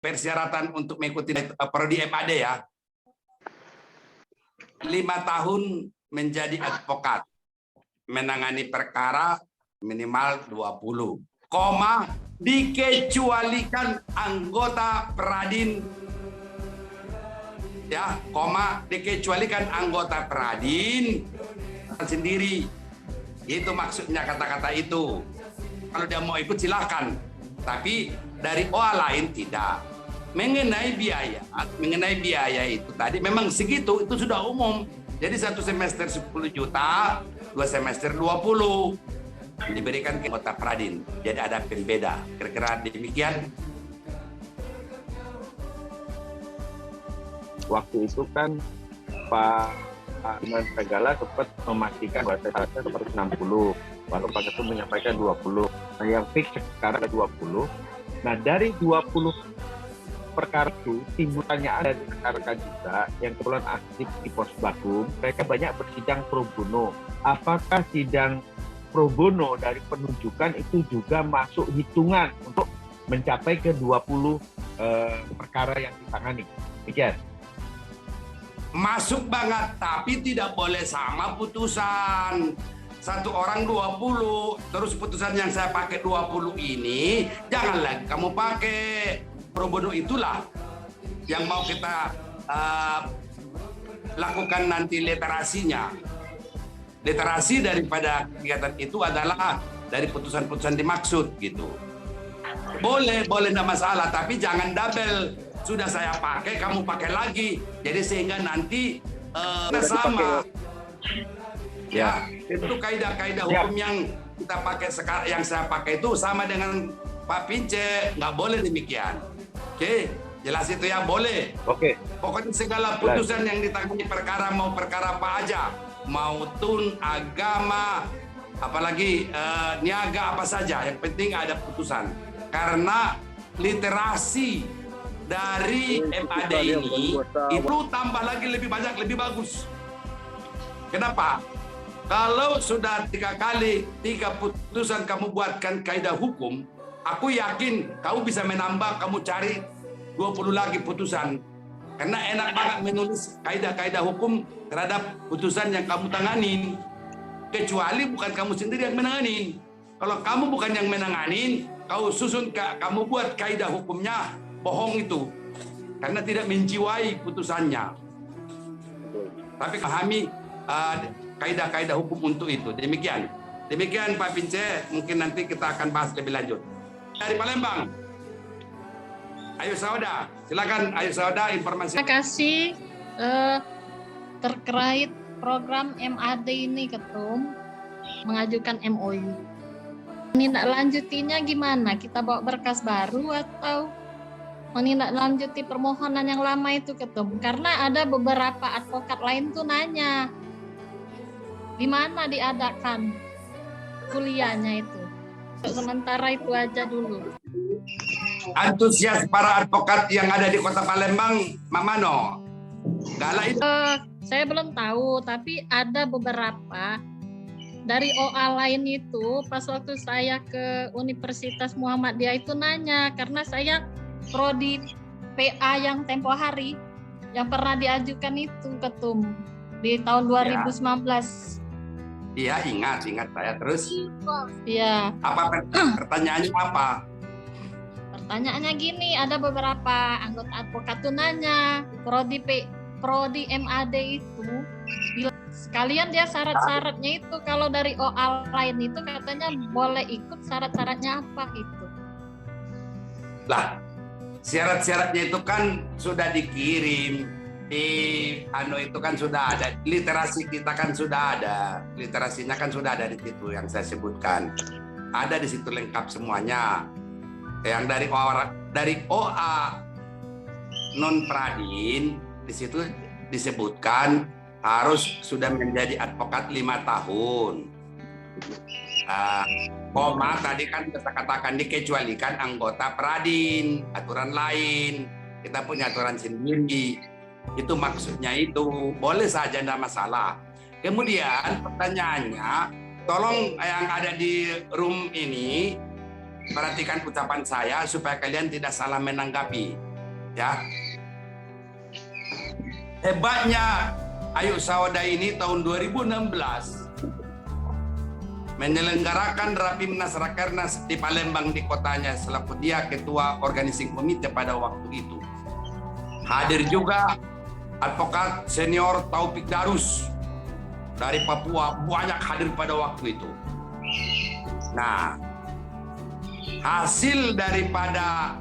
persyaratan untuk mengikuti prodi MAD ya. 5 tahun menjadi advokat, menangani perkara minimal 20, dikecualikan anggota Pradin, ya, dikecualikan anggota Pradin sendiri. Itu maksudnya kata-kata itu. Kalau dia mau ikut silakan, tapi dari OA lain tidak. Mengenai biaya itu tadi memang segitu, itu sudah umum. Jadi 1 semester 10 juta, 2 semester 20 diberikan ke anggota Pradin. Jadi ada pembeda. Kira-kira demikian. Waktu itu kan Pak Iman Segala sempat memastikan bahwa syaratnya seperti 60, lalu Pak Ketum menyampaikan 20. Nah, yang fix sekarang ada 20. Nah, dari 20 perkara itu timbul pertanyaan dari rekan-rekan juga yang kebetulan aktif di Posbakum, mereka banyak bersidang pro bono. Apakah sidang pro bono dari penunjukan itu juga masuk hitungan untuk mencapai ke 20 perkara yang ditangani? Demikian. Masuk banget, tapi tidak boleh sama putusan. Satu orang 20, terus putusan yang saya pakai 20 ini, jangan lagi kamu pakai. Pro bono itulah yang mau kita lakukan nanti literasinya. Literasi daripada kegiatan itu adalah dari putusan-putusan dimaksud gitu. Boleh tidak masalah, tapi jangan double. Sudah saya pakai, kamu pakai lagi. Jadi sehingga nanti sama. Ya, itu kaidah-kaidah hukum yang kita pakai sekarang, yang saya pakai itu sama dengan Pak Pince. Nggak boleh demikian. Oke, jelas itu ya, boleh. Oke. Pokoknya segala putusan yang ditangani perkara, mau perkara apa aja, mau tun, agama, apalagi niaga apa saja, yang penting ada putusan. Karena literasi dari MAD ini itu tambah lagi lebih banyak, lebih bagus. Kenapa? Kalau sudah 3 putusan kamu buatkan kaidah hukum, aku yakin kamu bisa menambah, kamu cari 20 lagi putusan. Karena enak banget menulis kaidah-kaidah hukum terhadap putusan yang kamu tanganin. Kecuali bukan kamu sendiri yang menanganin. Kalau kamu bukan yang menanganin, kau susun, kamu buat kaidah hukumnya, bohong itu. Karena tidak menjiwai putusannya. Tapi pahami kaidah-kaidah hukum untuk itu. Demikian Pak Pince, mungkin nanti kita akan bahas lebih lanjut. Dari Palembang, Ayu Sauda, silakan Ayu Sauda, informasi. Terima kasih terkait program MAD ini, Ketum mengajukan MOU. Menindaklanjutinya gimana? Kita bawa berkas baru atau menindaklanjuti permohonan yang lama itu, Ketum? Karena ada beberapa advokat lain tuh nanya, di mana diadakan kuliahnya itu. Sementara itu aja dulu. Antusias para advokat yang ada di Kota Palembang, Mamano. Gala itu. Saya belum tahu, tapi ada beberapa dari OA lain itu pas waktu saya ke Universitas Muhammadiyah itu nanya, karena saya prodi PA yang tempo hari yang pernah diajukan itu, Ketum, di tahun 2019. Iya, ingat saya terus. Iya. Apa pertanyaannya apa? Pertanyaannya gini, ada beberapa anggota advokat tuh nanya, prodi MAD itu sekalian dia syarat-syaratnya itu kalau dari OA lain itu katanya boleh ikut, syarat-syaratnya apa gitu. Lah, syarat-syaratnya itu kan sudah dikirim di itu kan sudah ada, literasi kita kan sudah ada, literasinya kan sudah ada di situ yang saya sebutkan, ada di situ lengkap semuanya. Yang dari OA non Pradin di situ disebutkan harus sudah menjadi advokat 5 tahun. Tadi kan kita katakan dikecualikan anggota Pradin, aturan lain, kita punya aturan sendiri. Itu maksudnya itu, boleh saja, tidak masalah. Kemudian pertanyaannya, tolong yang ada di room ini perhatikan ucapan saya supaya kalian tidak salah menanggapi. Ya. Hebatnya Ayo Sauda ini tahun 2016 menyelenggarakan Rapimnas Rakernas di Palembang di kotanya selaku dia ketua organizing komite pada waktu itu. Hadir juga advokat senior Taufik Darus dari Papua, banyak hadir pada waktu itu. Nah, hasil daripada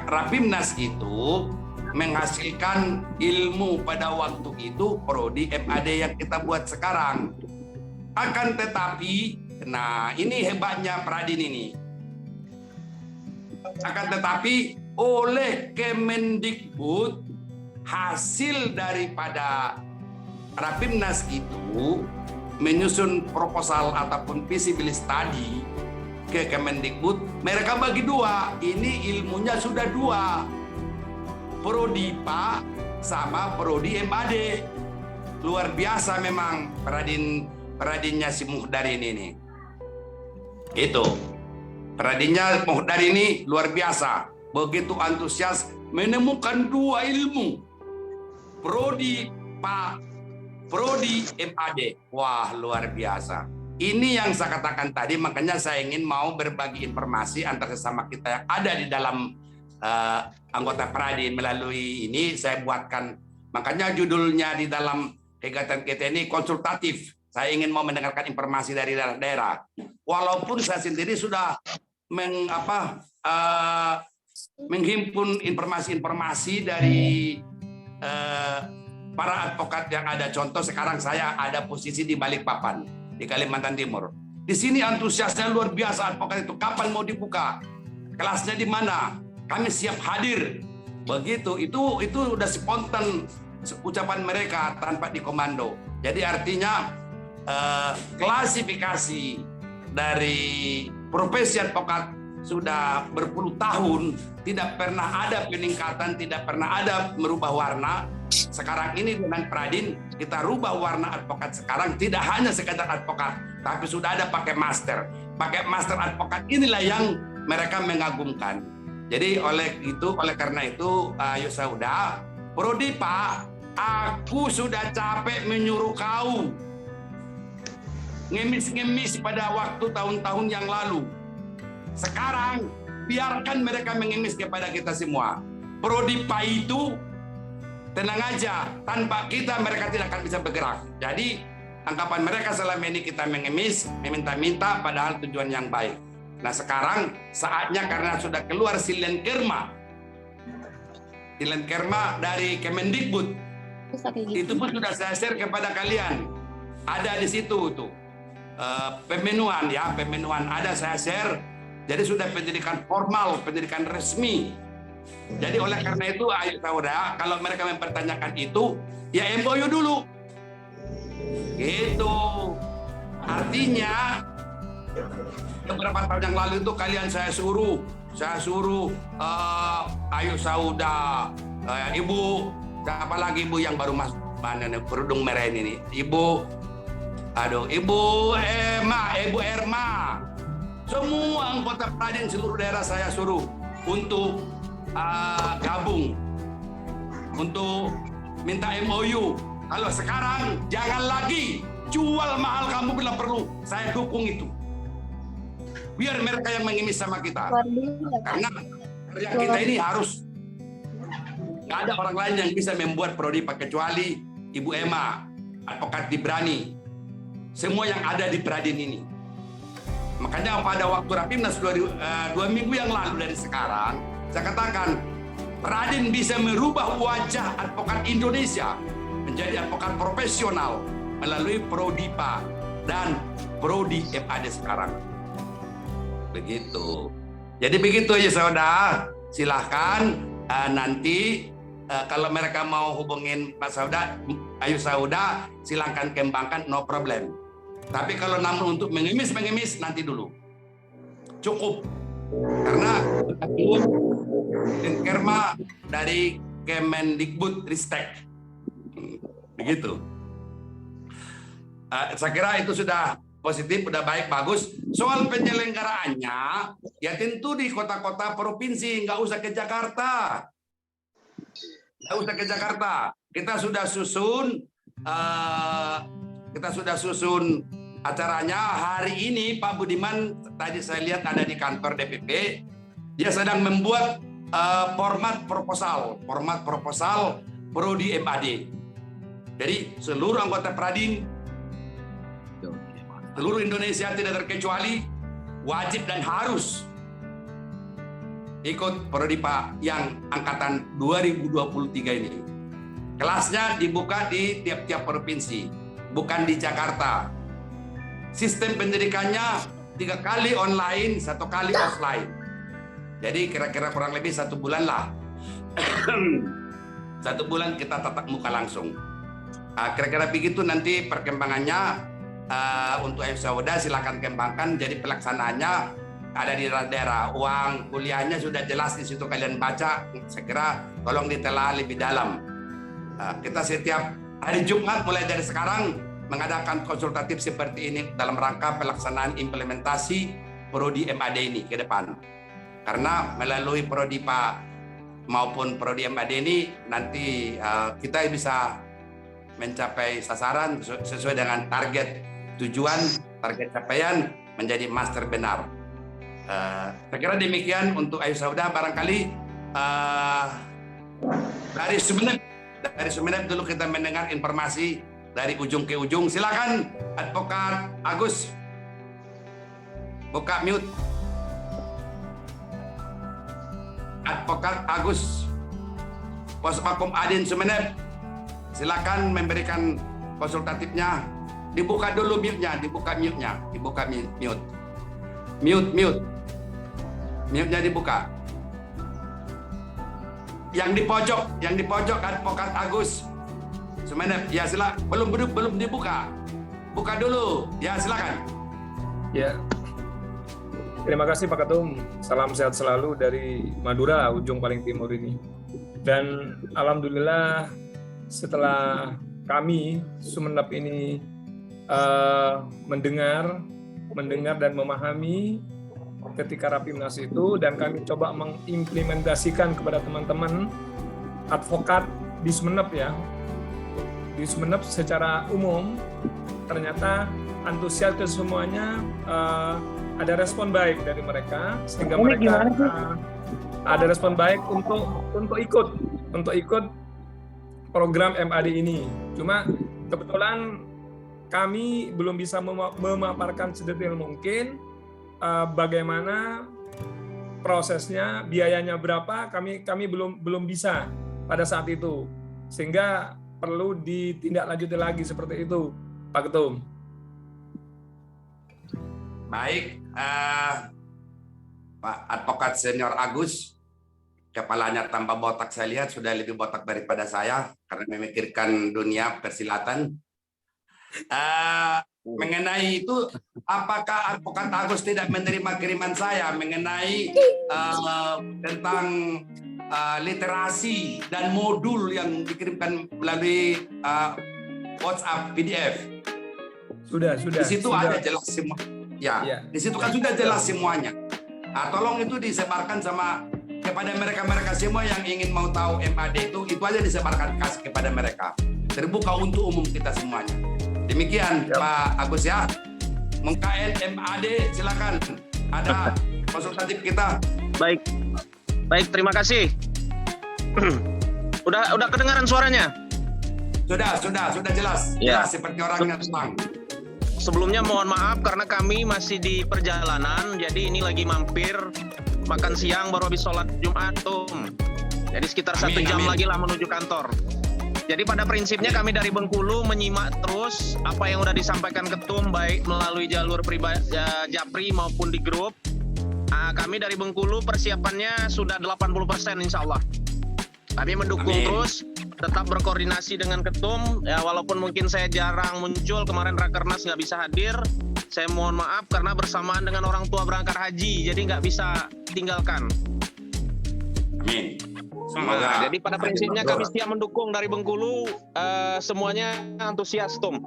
Rapimnas itu menghasilkan ilmu pada waktu itu prodi MAD yang kita buat sekarang. Akan tetapi, nah ini hebatnya Pradin ini. Akan tetapi oleh Kemendikbud hasil daripada Rapimnas itu menyusun proposal ataupun feasibility study ke Kemendikbud, mereka bagi dua. Ini ilmunya sudah dua, prodi PA sama prodi MAD. Luar biasa memang Pradinnya si Muhdar ini nih. Itu Pradinnya Muhdar ini luar biasa, begitu antusias menemukan dua ilmu, prodi PA, prodi MAD. Wah, luar biasa. Ini yang saya katakan tadi, makanya saya ingin mau berbagi informasi antar sesama kita yang ada di dalam anggota Pradin. Melalui ini saya buatkan, makanya judulnya di dalam kegiatan kita ini konsultatif. Saya ingin mau mendengarkan informasi dari daerah-daerah. Walaupun saya sendiri sudah menghimpun informasi-informasi dari para advokat yang ada. Contoh sekarang saya ada posisi di Balikpapan, di Kalimantan Timur. Di sini antusiasnya luar biasa advokat itu. Kapan mau dibuka? Kelasnya di mana? Kami siap hadir. Begitu. Itu udah spontan ucapan mereka tanpa dikomando. Jadi artinya klasifikasi dari profesi advokat sudah berpuluh tahun tidak pernah ada peningkatan, tidak pernah ada merubah warna. Sekarang ini dengan Pradin kita rubah warna advokat sekarang, tidak hanya sekedar advokat, tapi sudah ada pakai master. Pakai master advokat inilah yang mereka mengagumkan. Jadi oleh karena itu Ayo Sauda, prodi Pak, aku sudah capek menyuruh kau ngemis-ngemis pada waktu tahun-tahun yang lalu. Sekarang biarkan mereka mengemis kepada kita semua. Prodi PA itu tenang aja, tanpa kita mereka tidak akan bisa bergerak. Jadi anggapan mereka selama ini kita mengemis, meminta-minta padahal tujuan yang baik. Nah sekarang saatnya karena sudah keluar Silenkerma dari Kemendikbud, itu pun sudah saya share kepada kalian. Ada di situ tuh. Pemenuhan ada saya share. Jadi sudah pendidikan formal, pendidikan resmi. Jadi oleh karena itu Ayo Sauda, kalau mereka mempertanyakan itu, ya MOU dulu. Gitu. Artinya beberapa tahun yang lalu itu kalian saya suruh Ayo Sauda, Ibu, siapa lagi Ibu yang baru masuk mana nih, kerudung merah ini, Ibu Erma, semua anggota Pradin seluruh daerah saya suruh untuk gabung, untuk minta MOU. Kalau sekarang jangan lagi jual mahal kamu bila perlu, saya dukung itu. Biar mereka yang mengemis sama kita, karena kerja kita ini harus, nggak ada orang lain yang bisa membuat prodi kecuali Ibu Emma, advokat Dibrani. Semua yang ada di Pradin ini. Makanya pada waktu Rapimnas 2 minggu yang lalu dari sekarang, saya katakan Pradin bisa merubah wajah advokat Indonesia menjadi advokat profesional melalui prodi PA dan prodi MAD sekarang. Begitu. Jadi begitu ya Sauda. Silahkan nanti kalau mereka mau hubungin Pak Sauda, Ayo Sauda, silahkan kembangkan, no problem. Tapi kalau namun untuk mengemis nanti dulu. Cukup. Karena Kerma dari Kemendikbud Ristek. Begitu. Saya kira itu sudah positif, udah baik, bagus. Soal penyelenggaraannya, ya tentu di kota-kota provinsi, nggak usah ke Jakarta. Nggak usah ke Jakarta. Kita sudah susun acaranya hari ini. Pak Budiman tadi saya lihat ada di kantor DPP. Dia sedang membuat format proposal Prodi MAD. Jadi seluruh anggota Pradin, seluruh Indonesia tidak terkecuali wajib dan harus ikut Prodi Pak yang angkatan 2023 ini. Kelasnya dibuka di tiap-tiap provinsi, bukan di Jakarta. Sistem pendidikannya 3 kali online, 1 kali offline. Jadi kira-kira kurang lebih 1 bulan lah. 1 bulan kita tatap muka langsung. Kira-kira begitu nanti perkembangannya. Untuk Sauda silakan kembangkan. Jadi pelaksanaannya ada di daerah. Uang kuliahnya sudah jelas di situ, kalian baca. Saya kira tolong ditelaah lebih dalam. Kita setiap hari Jumat mulai dari sekarang mengadakan konsultatif seperti ini dalam rangka pelaksanaan implementasi Prodi MAD ini ke depan. Karena melalui Prodi Pak maupun Prodi MAD ini nanti kita bisa mencapai sasaran sesuai dengan target tujuan, target capaian menjadi master benar. Saya kira demikian untuk Ayu Sauda. Barangkali dari Sumeneb dulu kita mendengar informasi dari ujung ke ujung. Silakan Advokat Agus, buka mute. Advokat Agus, Pospakum Adin Sumeneb, silakan memberikan konsultatifnya. Dibuka dulu mute-nya, dibuka mute-nya, dibuka mute. Mute-nya dibuka. Yang di pojok Advokat Agus Sumeneb. Ya silakan. Belum dibuka. Buka dulu. Ya silakan. Ya. Terima kasih Pak Ketum. Salam sehat selalu dari Madura, ujung paling timur ini. Dan alhamdulillah setelah kami Sumeneb ini mendengar dan memahami ketika Rapimnas itu, dan kami coba mengimplementasikan kepada teman-teman advokat di Sumeneb ya. Di Sumeneb secara umum ternyata antusias ke semuanya, ada respon baik dari mereka sehingga mereka ada respon baik untuk ikut program MAD ini. Cuma kebetulan kami belum bisa memaparkan sedetail mungkin bagaimana prosesnya, biayanya berapa, kami belum bisa pada saat itu, sehingga perlu ditindaklanjuti lagi seperti itu, Pak Ketum. Baik, Pak Advokat Senior Agus, kepalanya tambah botak, saya lihat sudah lebih botak daripada saya karena memikirkan dunia persilatan. Mengenai itu, apakah Advokat Agus tidak menerima kiriman saya mengenai tentang literasi dan modul yang dikirimkan melalui WhatsApp PDF? Sudah. Di situ sudah. ada jelas semua. Ya, di situ kan sudah jelas semuanya. Tolong itu disebarkan kepada mereka semua yang ingin mau tahu MAD itu aja disebarkan kepada mereka. Terbuka untuk umum kita semuanya. Demikian Pak Agus ya. Mengkain MAD silakan. Ada konsultatif kita. Baik, terima kasih. Udah kedengaran suaranya? Sudah jelas. Ya. Jelas seperti orangnya tenang. Sebelumnya mohon maaf karena kami masih di perjalanan, jadi ini lagi mampir makan siang baru habis sholat Jumat tuh. Jadi sekitar 1 jam lagi lah menuju kantor. Jadi pada prinsipnya kami dari Bengkulu menyimak terus apa yang udah disampaikan Ketum baik melalui jalur Japri maupun di grup. Kami dari Bengkulu persiapannya sudah 80% insya Allah. Kami mendukung terus, tetap berkoordinasi dengan Ketum. Ya, walaupun mungkin saya jarang muncul, kemarin Rakernas nggak bisa hadir. Saya mohon maaf karena bersamaan dengan orang tua berangkat haji, jadi nggak bisa tinggalkan. Amin. Semoga. Jadi pada prinsipnya kami siap mendukung dari Bengkulu, semuanya antusias, Tom.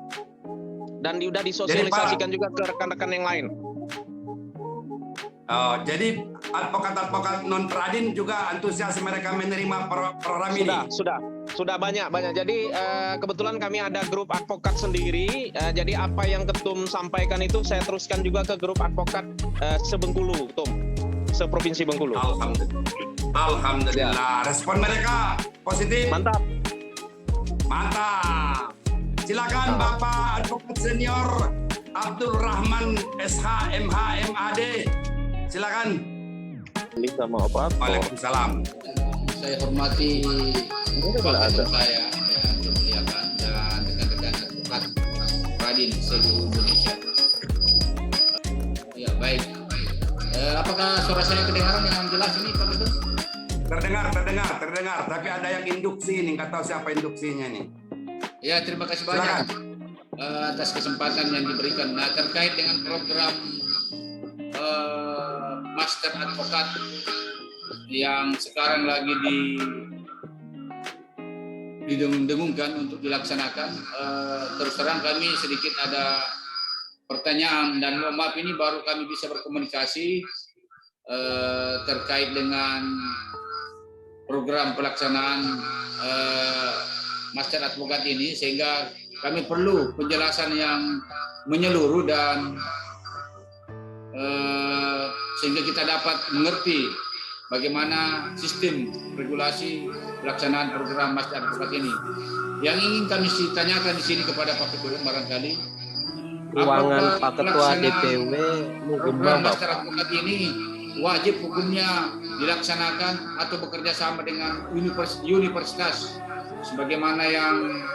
dan sudah disosialisasikan juga ke rekan-rekan yang lain. Oh, jadi advokat-advokat non Pradin juga antusias mereka menerima program ini. Sudah banyak. Jadi kebetulan kami ada grup advokat sendiri. Jadi apa yang Ketum sampaikan itu saya teruskan juga ke grup advokat se-Bengkulu, Ketum, se-Provinsi Bengkulu. Alhamdulillah. Respon mereka positif. Mantap. Silakan Bapak Advokat Senior Abdul Rahman SH MH MAD. Silakan. Sama apa? Waalaikumsalam. Saya hormati Bapak saya yang dimuliakan dan rekan-rekan advokat Pradin seluruh Indonesia. Ya baik. Apakah suara saya kedengaran dengan jelas ini Pak Ketum? Terdengar. Tapi ada yang induksi nih, nggak tahu siapa induksinya nih. Ya terima kasih banyak atas kesempatan yang diberikan. Nah terkait dengan program Master Advokat yang sekarang lagi didengung-dengungkan untuk dilaksanakan, terus terang kami sedikit ada pertanyaan dan mohon maaf ini baru kami bisa berkomunikasi terkait dengan program pelaksanaan Master Advokat ini, sehingga kami perlu penjelasan yang menyeluruh dan sehingga kita dapat mengerti bagaimana sistem regulasi pelaksanaan program Master Advokat ini. Yang ingin kami tanyakan di sini kepada Pak Ketua barangkali, ruangan Pak Ketua DPW program Master Advokat ini wajib hukumnya dilaksanakan atau bekerja sama dengan universitas sebagaimana yang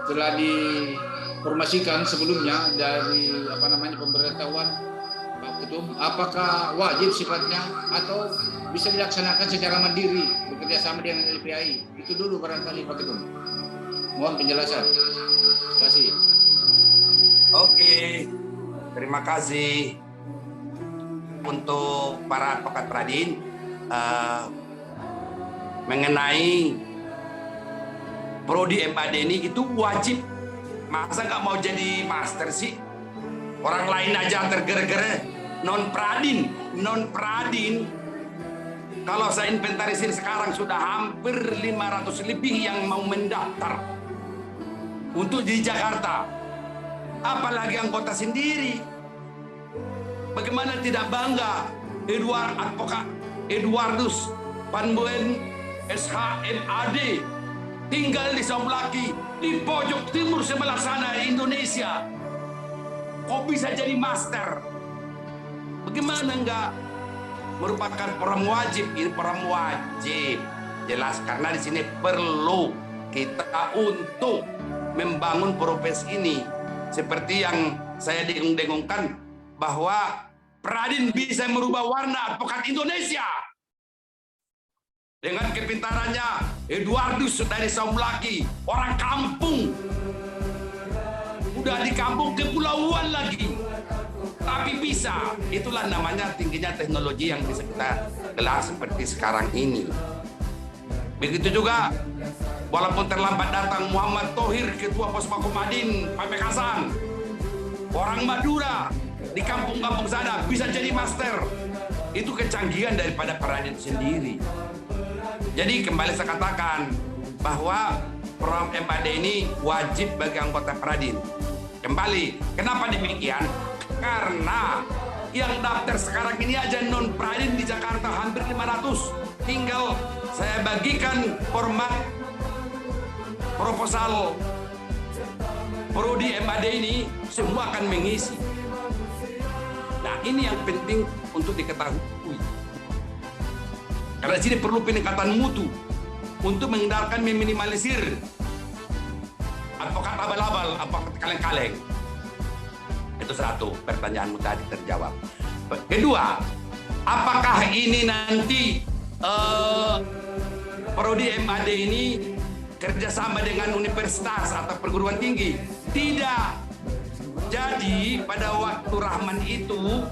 telah diinformasikan sebelumnya dari pemberitahuan Pak Ketum, apakah wajib sifatnya atau bisa dilaksanakan secara mandiri bekerja sama dengan LPAI? Itu dulu barangkali Pak Ketum. Mohon penjelasan. Terima kasih. Oke, terima kasih untuk para advokat Pradin mengenai Prodi MAD ini itu wajib. Masa nggak mau jadi master sih? Orang lain aja tergere-gere. Non Pradin. Kalau saya inventarisir sekarang sudah hampir 500 lebih yang mau mendaftar untuk di Jakarta. Apalagi anggota sendiri. Bagaimana tidak bangga Eduardus Panbuen SH MAD tinggal di Saumlaki di pojok timur sebelah sana Indonesia. Kok bisa jadi master? Bagaimana enggak merupakan program wajib? Ini program wajib. Jelas karena di sini perlu kita untuk membangun profesi ini. Seperti yang saya dengung-dengungkan bahwa Pradin bisa merubah warna advokat Indonesia. Dengan kepintarannya Eduardus dari Saumlaki, orang kampung. Udah di kampung kepulauan lagi. Tapi bisa, itulah namanya tingginya teknologi yang bisa kita gelar seperti sekarang ini. Begitu juga, walaupun terlambat datang Muhammad Thohir, Ketua Pos Makomadin, Pamekasan, orang Madura, di kampung-kampung sana bisa jadi master. Itu kecanggihan daripada Pradin sendiri. Jadi kembali saya katakan bahwa program MAD ini wajib bagi anggota Pradin. Kembali, kenapa demikian? Karena yang daftar sekarang ini aja non Pradin di Jakarta hampir 500. Tinggal saya bagikan format proposal Prodi MAD ini, semua akan mengisi. Nah, ini yang penting untuk diketahui. Karena sini perlu peningkatan mutu untuk menghindarkan meminimalisir advokat abal-abal, advokat kaleng-kaleng. Itu satu, pertanyaanmu tadi terjawab. Kedua, apakah ini nanti Prodi MAD ini kerjasama dengan universitas atau perguruan tinggi? Tidak. Jadi pada waktu Rahman itu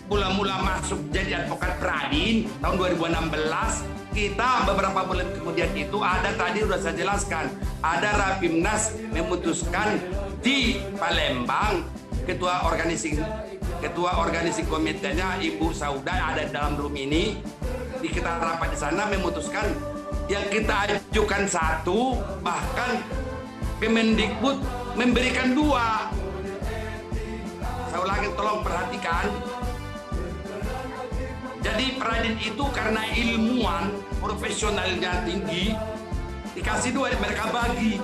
mula-mula masuk jadi advokat Pradin tahun 2016, kita beberapa bulan kemudian itu ada, tadi sudah saya jelaskan, ada Rapimnas memutuskan di Palembang, ketua organisasi komitenya Ibu Sauda ada dalam room ini. Kita rapat di sana memutuskan yang kita ajukan 1, bahkan Kemendikbud memberikan 2. Saya ulangi, tolong perhatikan. Jadi Pradin itu karena ilmuwan, profesionalnya tinggi, dikasih 2, mereka bagi.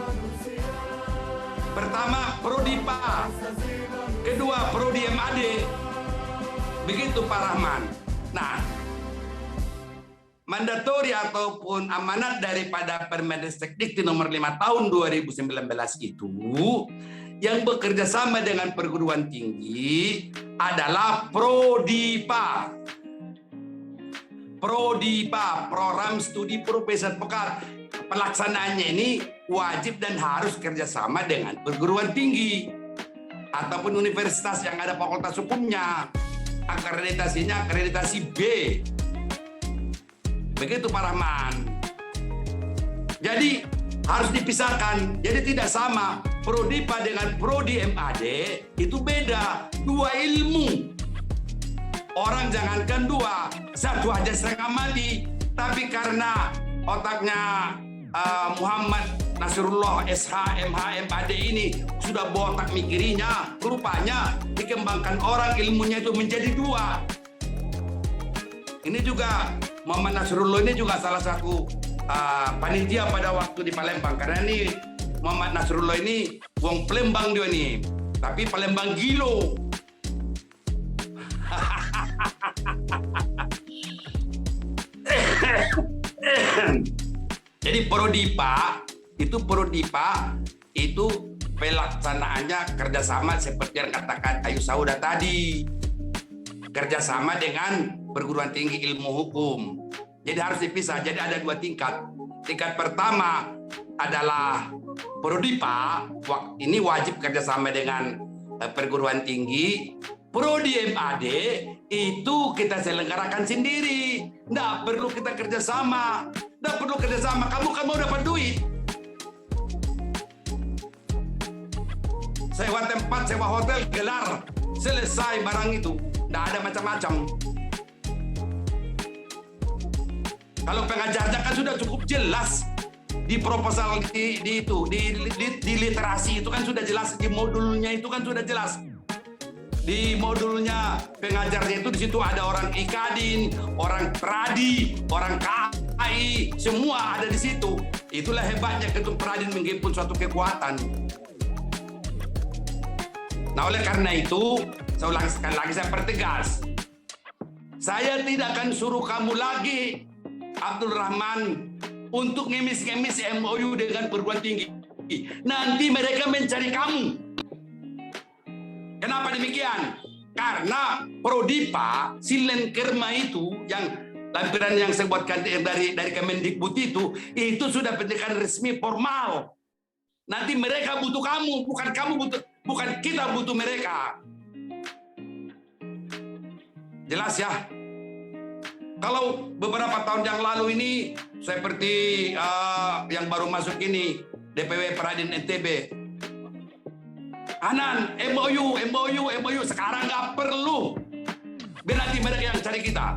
Pertama Prodi PA, kedua Prodi MAD. Begitu Pak Rahman. Nah, mandatori ataupun amanat daripada Permendikbud nomor 5 tahun 2019 itu yang bekerja sama dengan perguruan tinggi adalah Prodi PA. Prodi PA, Program Studi Profesi Advokat. Pelaksanaannya ini wajib dan harus kerjasama dengan perguruan tinggi ataupun universitas yang ada fakultas hukumnya. Akreditasinya akreditasi B. Begitu Pak Rahman. Jadi harus dipisahkan. Jadi tidak sama. Prodi PA dengan Prodi MAD itu beda. 2 ilmu. Orang jangankan 2, 1 aja setengah mati. Tapi karena otaknya Muhammad Nasrullah SH MH MAD ini sudah botak mikirinya, rupanya dikembangkan orang ilmunya itu menjadi 2. Ini juga Muhammad Nasrullah ini juga salah satu panitia pada waktu di Palembang, karena ini Muhammad Nasrullah ini wong Palembang dia nih, tapi Palembang gilo. Jadi Prodi PA itu pelaksanaannya kerjasama seperti yang katakan Ayu Sauda tadi, kerjasama dengan perguruan tinggi ilmu hukum. Jadi harus dipisah. Jadi ada 2 tingkat. Tingkat pertama adalah Prodi PA, ini wajib kerjasama dengan perguruan tinggi. Prodi MAD itu kita selenggarakan sendiri, nggak perlu kita kerjasama. Nggak perlu kerjasama, kamu dapat duit. Sewa tempat, sewa hotel, gelar, selesai barang itu. Nggak ada macam-macam. Kalau pengajarnya kan sudah cukup jelas di proposal di literasi itu kan sudah jelas, di modulnya itu kan sudah jelas. Di modulnya pengajarnya itu di situ ada orang Ikadin, orang Pradi, orang KAI, semua ada di situ. Itulah hebatnya Ketum Pradin menghimpun suatu kekuatan. Nah, oleh karena itu, saya ulang sekali lagi, saya pertegas. Saya tidak akan suruh kamu lagi, Abdul Rahman, untuk ngemis-ngemis MOU dengan perguruan tinggi. Nanti mereka mencari kamu. Kenapa demikian? Karena Prodi PA, Silen Kerma itu, yang lampiran yang saya buatkan dari Kemendikbud itu sudah pendidikan resmi formal. Nanti mereka butuh kamu, bukan kita butuh mereka. Jelas ya? Kalau beberapa tahun yang lalu ini, seperti yang baru masuk ini, DPW Pradin NTB, Anan, MOU, sekarang nggak perlu. Biar nanti mereka yang cari kita.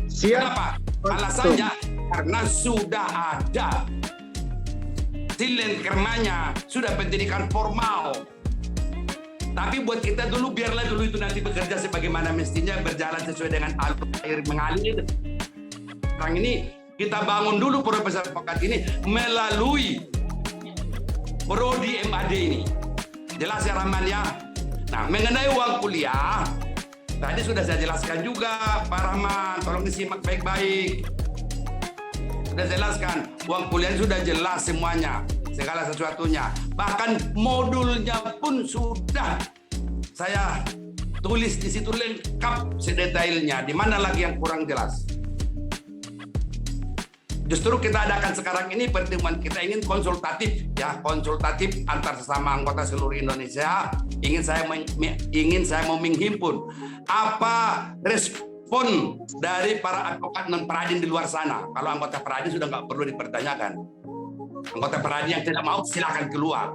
Siap. Kenapa? Alasannya karena sudah ada Silen Kermanya, sudah pendidikan formal. Tapi buat kita dulu, biarlah dulu itu nanti bekerja sebagaimana mestinya, berjalan sesuai dengan air mengalir. Sekarang ini kita bangun dulu Profesor Advokat ini melalui Prodi MAD ini. Jelas ya Rahman ya? Nah, mengenai uang kuliah, tadi sudah saya jelaskan juga Pak Rahman, tolong disimak baik-baik. Sudah jelaskan, uang kuliah sudah jelas semuanya, segala sesuatunya. Bahkan modulnya pun sudah saya tulis di situ lengkap sedetailnya. Di mana lagi yang kurang jelas? Justru kita adakan sekarang ini pertemuan kita ingin konsultatif, ya, konsultatif antar sesama anggota seluruh Indonesia. Ingin saya mau menghimpun apa respon dari para advokat non Pradin di luar sana. Kalau anggota Pradin sudah nggak perlu dipertanyakan. Anggota Pradin yang tidak mau silakan keluar.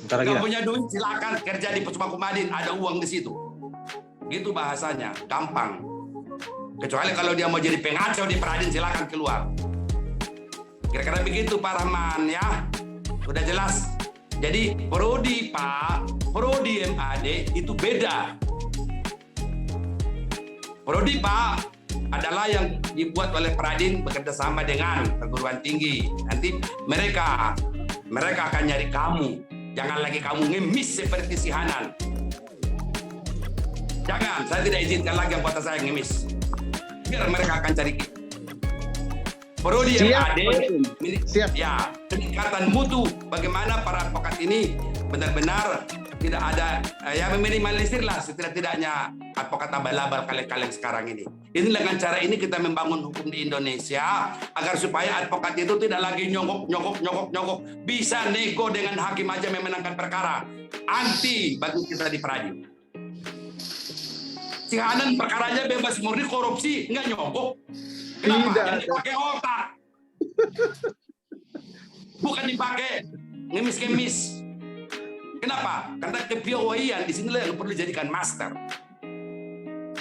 Bentar lagi Nggak lah. punya duit silakan kerja di Puspa Komadin, ada uang di situ. Gitu bahasanya, gampang. Kecuali kalau dia mau jadi pengacau di Pradin silakan keluar. Kira-kira begitu Pak Rahman ya. Sudah jelas. Jadi prodi Pak, prodi MAD itu beda. Prodi Pak adalah yang dibuat oleh Pradin bekerja sama dengan perguruan tinggi. Nanti mereka akan nyari kamu. Jangan lagi kamu ngemis seperti si Hanan. Jangan, saya tidak izinkan lagi anggota saya ngemis. Biar mereka akan cari kita. Prodi MAD, ya, peningkatan mutu. Bagaimana para advokat ini benar-benar tidak ada, ya meminimalisir lah setidak-tidaknya advokat abal-abal kalian sekarang ini. Ini dengan cara ini kita membangun hukum di Indonesia agar supaya advokat itu tidak lagi nyogok, bisa nego dengan hakim aja memenangkan perkara. Anti bagi kita di Pradin. Si Hanan perkaranya bebas murni korupsi, nggak nyogok. Kenapa? Tidak. Yang dipakai otak. Bukan dipakai ngemis-ngemis. Kenapa? Karena kepiawaian di sinilah yang perlu dijadikan master.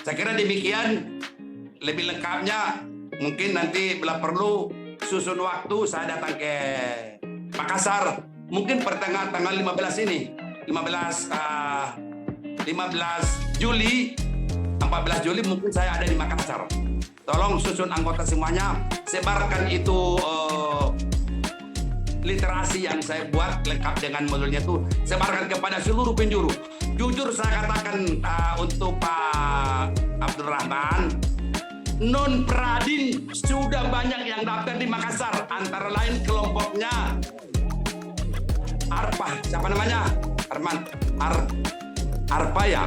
Saya kira demikian. Lebih lengkapnya mungkin nanti bila perlu susun waktu saya datang ke Makassar. Mungkin pertengahan tanggal 15 ini. 15 Juli, 14 Juli mungkin saya ada di Makassar. Tolong susun anggota semuanya, sebarkan itu literasi yang saya buat lengkap dengan modulnya itu, sebarkan kepada seluruh penjuru. Jujur saya katakan untuk Pak Abdul Rahman, non Pradin sudah banyak yang daftar di Makassar, antara lain kelompoknya Arpa, siapa namanya? Arpa ya.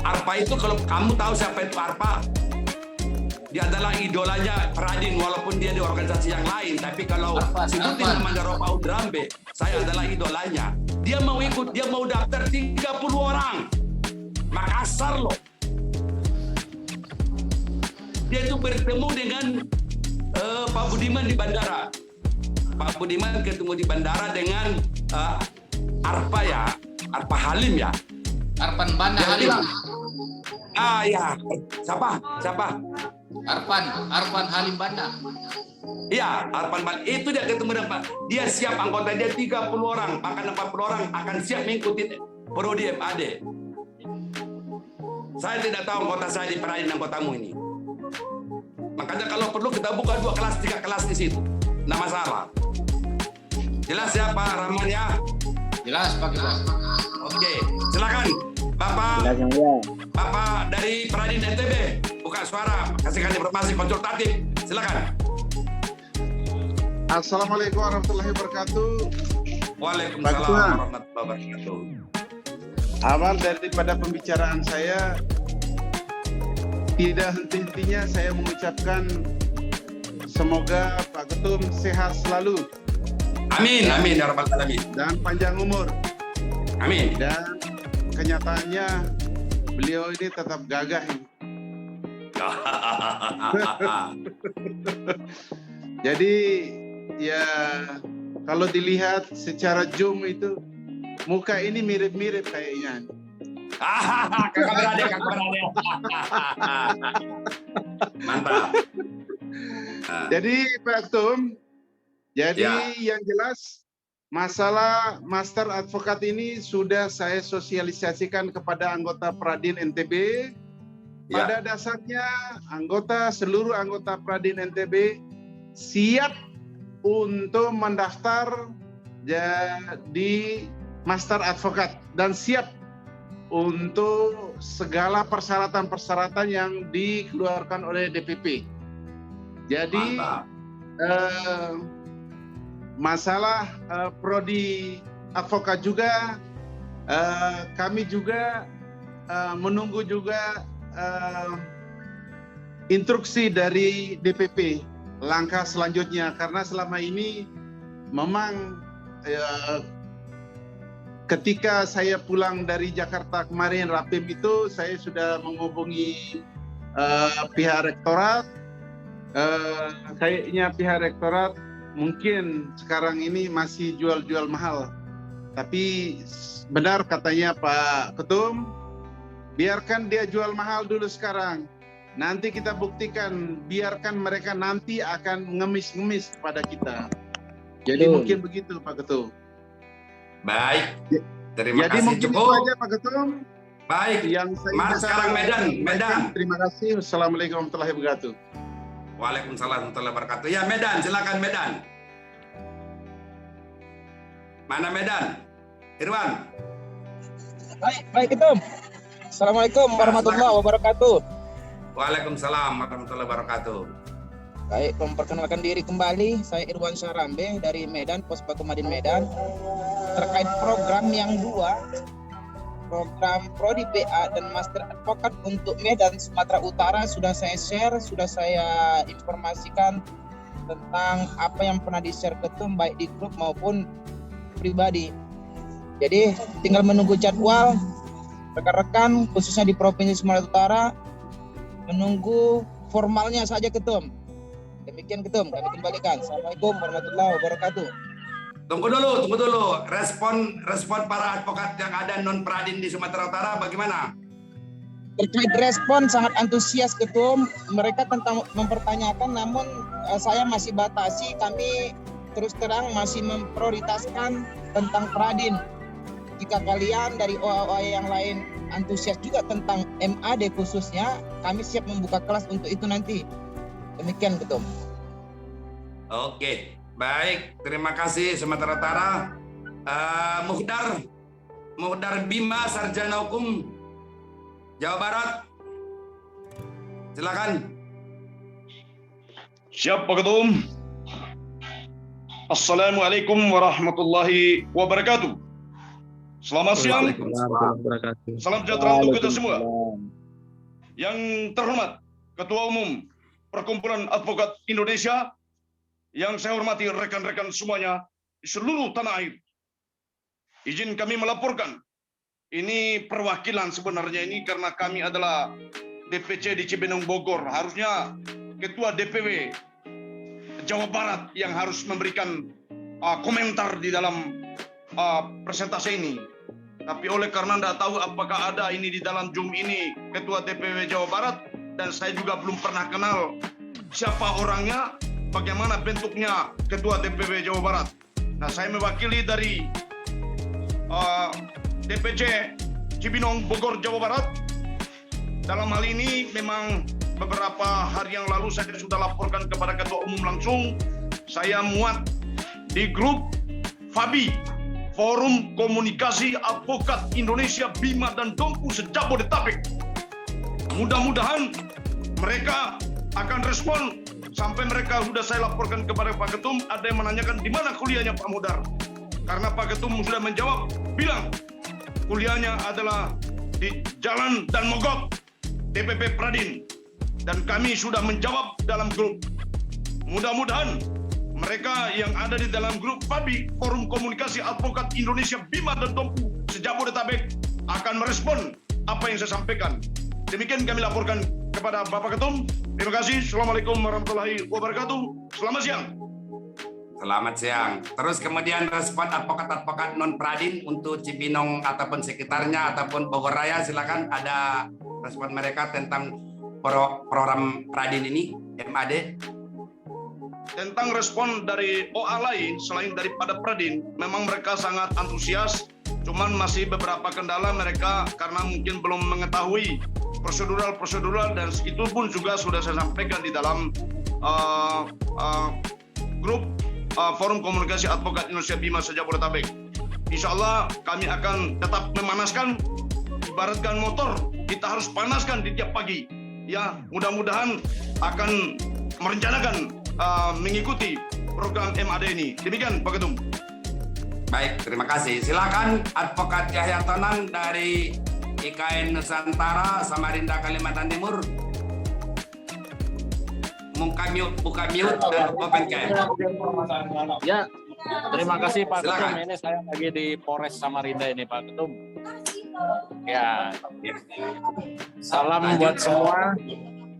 Arpa itu kalau kamu tahu siapa itu Arpa, dia adalah idolanya Pradin walaupun dia di organisasi yang lain. Tapi kalau sebutin namanya Ropa Udrambe, saya adalah idolanya. Dia mau ikut, dia mau daftar 30 orang. Makassar loh. Dia itu bertemu dengan Pak Budiman di bandara. Pak Budiman ketemu di bandara dengan Arpa ya, Arpa Halim ya. Arpan Bana Halim. Ah ya, siapa? Arpan Halim Banda. Iya, Arpan Banda. Itu dia ketemu dengan Pak. Dia siap anggota dia 30 orang, bahkan 40 orang akan siap mengikuti prodi MAD. Saya tidak tahu anggota saya di Pradin anggotamu ini. Makanya kalau perlu kita buka 2 kelas, 3 kelas di situ. Nggak masalah. Jelas ya Pak Rahman ya? Jelas Pak Ketua. Oke, silakan Bapak. Bapak dari Pradin NTB, buka suara, kasihkan informasi konsultatif. Silakan. Assalamualaikum warahmatullahi wabarakatuh. Waalaikumsalam warahmatullahi wabarakatuh. Awal daripada pembicaraan saya, tidak henti-hentinya saya mengucapkan semoga Pak Ketum sehat selalu. Amin, amin ya rabbal alamin. Dan panjang umur. Amin. Dan kenyataannya beliau ini tetap gagah. Jadi ya kalau dilihat secara zoom itu muka ini mirip-mirip kayaknya. Kakak berade. Mantap. Jadi Pak Ketum, yang jelas masalah master advokat ini sudah saya sosialisasikan kepada anggota Pradin NTB. Pada dasarnya seluruh anggota Pradin NTB siap untuk mendaftar di master advokat dan siap untuk segala persyaratan-persyaratan yang dikeluarkan oleh DPP. Jadi masalah prodi advokat juga kami juga menunggu juga instruksi dari DPP langkah selanjutnya, karena selama ini memang ketika saya pulang dari Jakarta kemarin Rapim itu saya sudah menghubungi pihak rektorat. Kayaknya pihak rektorat mungkin sekarang ini masih jual-jual mahal. Tapi benar katanya Pak Ketum, biarkan dia jual mahal dulu sekarang. Nanti kita buktikan, biarkan mereka nanti akan ngemis-ngemis kepada kita. Jadi mungkin begitu Pak Ketum. Baik, terima Jadi kasih mungkin cukup. itu aja Pak Ketum. Baik, Yang saya mari bisa sekarang Medan. Terima kasih. Wassalamualaikum warahmatullahi wabarakatuh. Waalaikumsalam warahmatullahi wabarakatuh. Ya Medan, silakan Medan. Mana Medan? Irwan. Baik Ketum. Assalamualaikum warahmatullahi wabarakatuh. Waalaikumsalam warahmatullahi wabarakatuh. Baik, memperkenalkan diri kembali. Saya Irwan Sarambe dari Medan, Pos Pakumadin Medan. Terkait program yang dua, program Prodi PA dan Master Advokat untuk Medan, Sumatera Utara sudah saya share, sudah saya informasikan tentang apa yang pernah di-share Ketum baik di grup maupun pribadi. Jadi tinggal menunggu jadwal rekan-rekan khususnya di Provinsi Sumatera Utara, menunggu formalnya saja Ketum. Demikian Ketum, kami kembalikan. Assalamualaikum warahmatullahi wabarakatuh. Tunggu dulu. Respon para advokat yang ada non Pradin di Sumatera Utara bagaimana? Terkait respon sangat antusias Ketum. Mereka tentang mempertanyakan, namun saya masih batasi. Kami terus terang masih memprioritaskan tentang Pradin. Jika kalian dari OA yang lain antusias juga tentang MAD khususnya, kami siap membuka kelas untuk itu nanti. Demikian Ketum. Oke, baik. Terima kasih Sumatera Utara. Muhdar Bima, Sarjana Hukum Jawa Barat. Silakan. Siap Pak Ketum. Assalamualaikum warahmatullahi wabarakatuh. Selamat siang. Salam sejahtera untuk kita semua. Yang terhormat Ketua Umum Perkumpulan Advokat Indonesia, yang saya hormati rekan-rekan semuanya di seluruh tanah air. Izin kami melaporkan, ini perwakilan sebenarnya ini karena kami adalah DPC di Cibinong Bogor. Harusnya Ketua DPW Jawa Barat yang harus memberikan komentar di dalam presentasi ini. Tapi oleh karena tidak tahu apakah ada ini di dalam Zoom ini Ketua DPW Jawa Barat, dan saya juga belum pernah kenal siapa orangnya, bagaimana bentuknya Ketua DPW Jawa Barat. Nah, saya mewakili dari DPC Cibinong Bogor Jawa Barat. Dalam hal ini memang beberapa hari yang lalu saya sudah laporkan kepada Ketua Umum langsung. Saya muat di grup FABI, Forum Komunikasi Advokat Indonesia Bima dan Dompu se-Jabodetabek. Mudah-mudahan mereka akan respon. Sampai mereka sudah saya laporkan kepada Pak Ketum, ada yang menanyakan di mana kuliahnya Pak Muhdar. Karena Pak Ketum sudah menjawab, bilang kuliahnya adalah di Jalan Dan Mogot, DPP Pradin. Dan kami sudah menjawab dalam grup. Mudah-mudahan mereka yang ada di dalam grup FABI, Forum Komunikasi Advokat Indonesia Bima dan Dompu se-Jabodetabek, akan merespon apa yang saya sampaikan. Demikian kami laporkan kepada Bapak Ketum. Terima kasih. Assalamualaikum warahmatullahi wabarakatuh. Selamat siang. Selamat siang. Terus kemudian respon advokat-advokat non Pradin untuk Cibinong ataupun sekitarnya ataupun Bogor Raya, silakan ada respon mereka tentang program Pradin ini, MAD. Tentang respon dari OA lain selain daripada Pradin, memang mereka sangat antusias. Cuman masih beberapa kendala mereka karena mungkin belum mengetahui prosedural dan itu pun juga sudah saya sampaikan di dalam grup Forum Komunikasi Advokat Indonesia Bima se-Jabodetabek. Insya Allah kami akan tetap memanaskan, ibaratkan motor, kita harus panaskan di tiap pagi. Ya, mudah-mudahan akan merencanakan mengikuti program MAD ini. Demikian Pak Ketum. Baik, terima kasih. Silakan Advokat Yahya Tonan dari IKN Nusantara, Samarinda, Kalimantan Timur. Buka mute dan open cam. Ya, terima kasih Pak Silakan. Ketum. Ini saya lagi di Polres Samarinda ini Pak Ketum. Ya, salam buat semua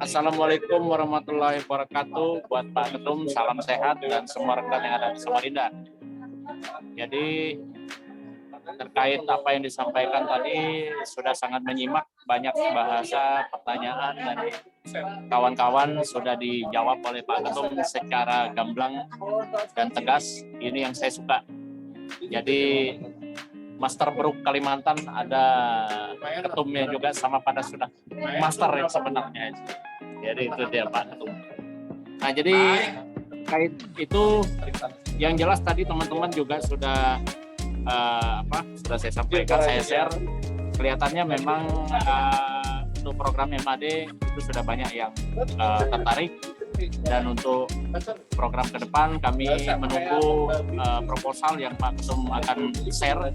Assalamualaikum warahmatullahi wabarakatuh. Buat Pak Ketum, salam sehat dan semua rekan yang ada di Samarinda. Jadi terkait apa yang disampaikan tadi sudah sangat menyimak, banyak bahasa pertanyaan dari kawan-kawan sudah dijawab oleh Pak Ketum secara gamblang dan tegas. Ini yang saya suka. Jadi Master Bruk Kalimantan ada ketumnya juga sama pada sudah master yang sebenarnya. Jadi itu dia Pak Ketum. Nah jadi terkait itu yang jelas tadi teman-teman juga sudah sudah saya sampaikan, saya share. Kelihatannya memang untuk program MAD itu sudah banyak yang tertarik, dan untuk program ke depan kami menunggu proposal yang Pak Ketum akan share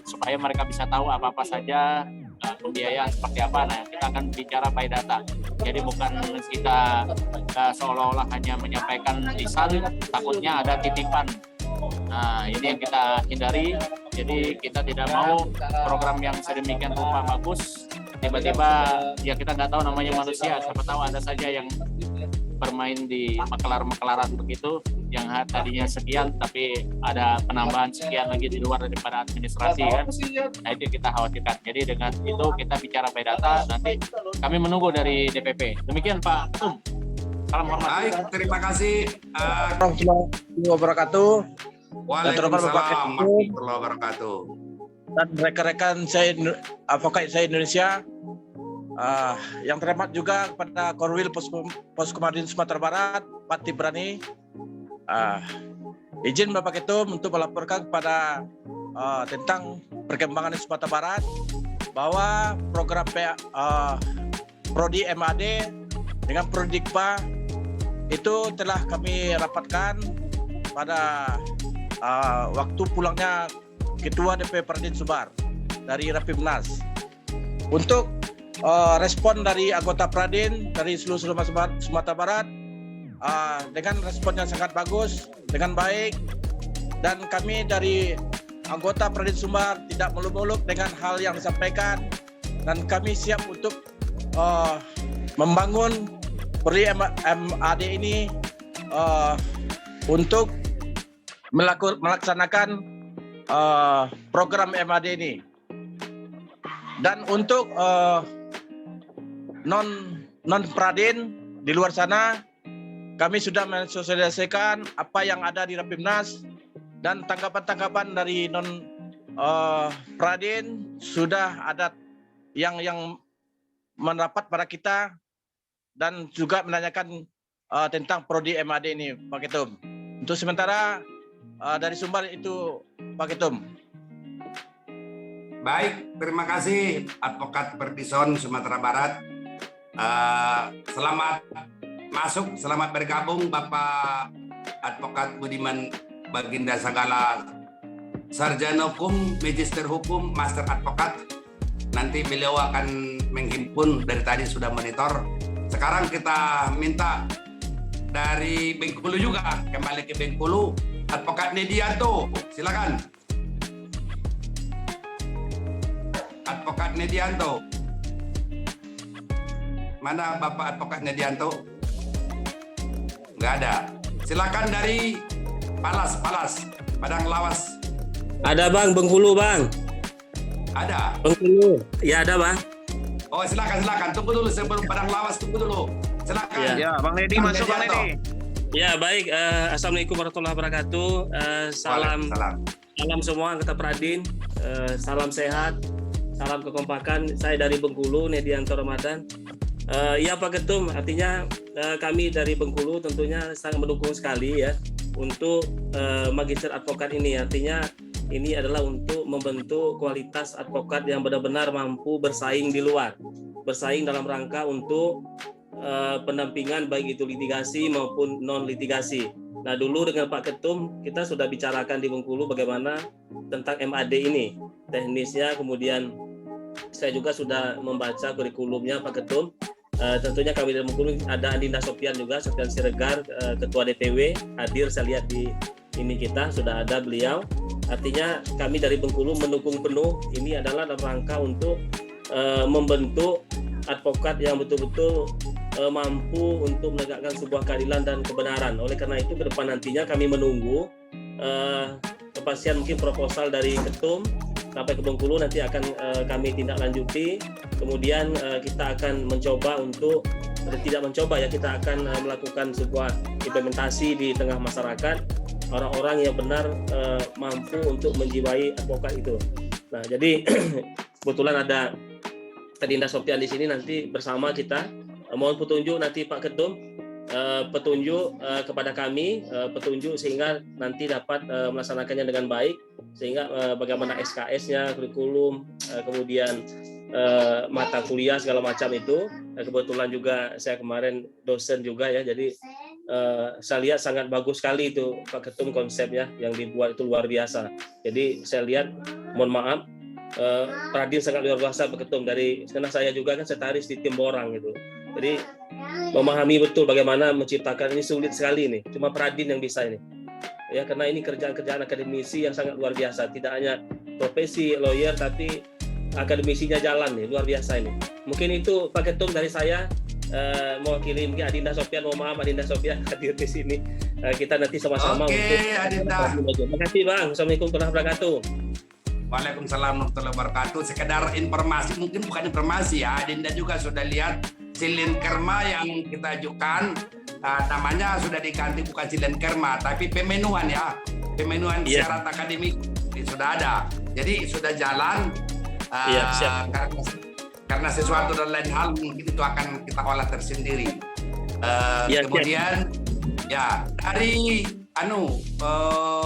supaya mereka bisa tahu apa-apa saja pembiayaan seperti apa. Nah, kita akan bicara by data. Jadi bukan kita seolah-olah hanya menyampaikan lisan, takutnya ada titipan. Nah, ini yang kita hindari. Jadi kita tidak mau program yang sedemikian rupa bagus, tiba-tiba ya kita nggak tahu namanya manusia. Siapa tahu ada saja yang bermain di makelar-makelaran begitu, yang tadinya sekian tapi ada penambahan sekian lagi di luar daripada administrasi kan. Nah itu kita khawatirkan. Jadi dengan itu kita bicara by data, nanti kami menunggu dari DPP. Demikian Pak Ketum. Salam hormat. Baik, terima kasih. Warahmatullahi wabarakatuh. Waalaikumsalam warahmatullahi wabarakatuh. Dan rekan-rekan saya, advokat saya Indonesia, yang terhormat juga kepada Korwil Poskomadin Sumatera Barat, Pak Tibrani. Izin Bapak Ketum untuk melaporkan kepada tentang perkembangan di Sumatera Barat bahwa program Prodi MAD dengan Prodikpa itu telah kami rapatkan pada waktu pulangnya Ketua DP Pradin Sumbar dari Rapimnas. Untuk respon dari anggota Pradin dari seluruh Sumatera Barat dengan respon yang sangat bagus, dengan baik, dan kami dari anggota Pradin Sumbar tidak muluk-muluk dengan hal yang disampaikan, dan kami siap untuk membangun Prodi MAD ini untuk melaksanakan program MAD ini. Dan untuk non Pradin di luar sana, kami sudah mensosialisasikan apa yang ada di Rapimnas, dan tanggapan-tanggapan dari non Pradin sudah ada yang merapat pada kita dan juga menanyakan tentang Prodi MAD ini, Pak Ketum. Untuk sementara dari Sumbar itu, Pak Ketum. Baik, terima kasih Advokat Perdison Sumatera Barat. Selamat masuk, selamat bergabung Bapak Advokat Budiman Baginda Sagala, Sarjana Hukum, Magister Hukum, Master Advokat. Nanti beliau akan menghimpun, dari tadi sudah monitor. Sekarang kita minta dari Bengkulu juga, kembali ke Bengkulu, Advokat Nedianto, silakan. Advokat Nedianto. Mana Bapak Advokat Nedianto? Nggak ada. Silakan dari Palas, Padang Lawas. Ada Bang, Bengkulu Bang. Ada. Bengkulu. Ya ada Bang. Oh silakan. Tunggu dulu sebelum Padang Lawas, tunggu dulu. Silakan. Ya, Bang Nedi masuk Bang Nedi. Ya baik. Assalamualaikum warahmatullahi wabarakatuh. Salam semua anggota Pradin. Salam sehat. Salam kekompakan. Saya dari Bengkulu, Nedianto Ramadan. Ya Pak Ketum, artinya kami dari Bengkulu tentunya sangat mendukung sekali ya untuk Magister Advokat ini. Artinya ini adalah untuk membentuk kualitas advokat yang benar-benar mampu bersaing di luar, bersaing dalam rangka untuk pendampingan baik itu litigasi maupun non litigasi. Nah dulu dengan Pak Ketum kita sudah bicarakan di Bengkulu bagaimana tentang MAD ini teknisnya, kemudian saya juga sudah membaca kurikulumnya Pak Ketum. Tentunya kami dari Bengkulu ada Andinda Sofian juga, Sofian Siregar, Ketua DPW hadir, saya lihat di ini kita sudah ada beliau. Artinya kami dari Bengkulu mendukung penuh ini adalah dalam rangka untuk membentuk advokat yang betul-betul mampu untuk menegakkan sebuah keadilan dan kebenaran. Oleh karena itu ke depan nantinya kami menunggu kepastian mungkin proposal dari Ketum sampai ke Bengkulu, nanti akan kami tindak lanjuti. Kemudian kita akan mencoba untuk kita akan melakukan sebuah implementasi di tengah masyarakat orang-orang yang benar mampu untuk menjiwai advokat itu. Nah, jadi kebetulan ada Adinda Sofian di sini, nanti bersama kita mohon petunjuk nanti Pak Ketum, petunjuk kepada kami, petunjuk sehingga nanti dapat melaksanakannya dengan baik, sehingga bagaimana SKS-nya, kurikulum, kemudian mata kuliah segala macam itu. Kebetulan juga saya kemarin dosen juga ya, jadi saya lihat sangat bagus sekali itu Pak Ketum konsepnya yang dibuat itu luar biasa. Jadi saya lihat, mohon maaf, Pradin sangat luar biasa Pak Ketum, karena saya juga kan setaris di tim Borang gitu. Jadi memahami betul bagaimana menciptakan ini sulit sekali nih. Cuma Pradin yang bisa ini. Ya, karena ini kerjaan-kerjaan akademisi yang sangat luar biasa. Tidak hanya profesi lawyer tapi akademisinya jalan nih, luar biasa ini. Mungkin itu Pak Ketum dari saya, mewakili mungkin Adinda Sofian. Mohon maaf Adinda Sofian hadir di sini. Kita nanti sama-sama untuk Adinda. Terima kasih Bang. Assalamualaikum warahmatullahi wabarakatuh. Waalaikumsalam warahmatullahi wabarakatuh. Sekedar informasi, mungkin bukan informasi ya, Adinda juga sudah lihat silin kerma yang kita ajukan, namanya sudah diganti bukan silin kerma tapi pemenuhan ya, pemenuhan syarat akademik sudah ada, jadi sudah jalan. Siap. Karena sesuatu dan lain hal mungkin itu akan kita olah tersendiri. Kemudian ya dari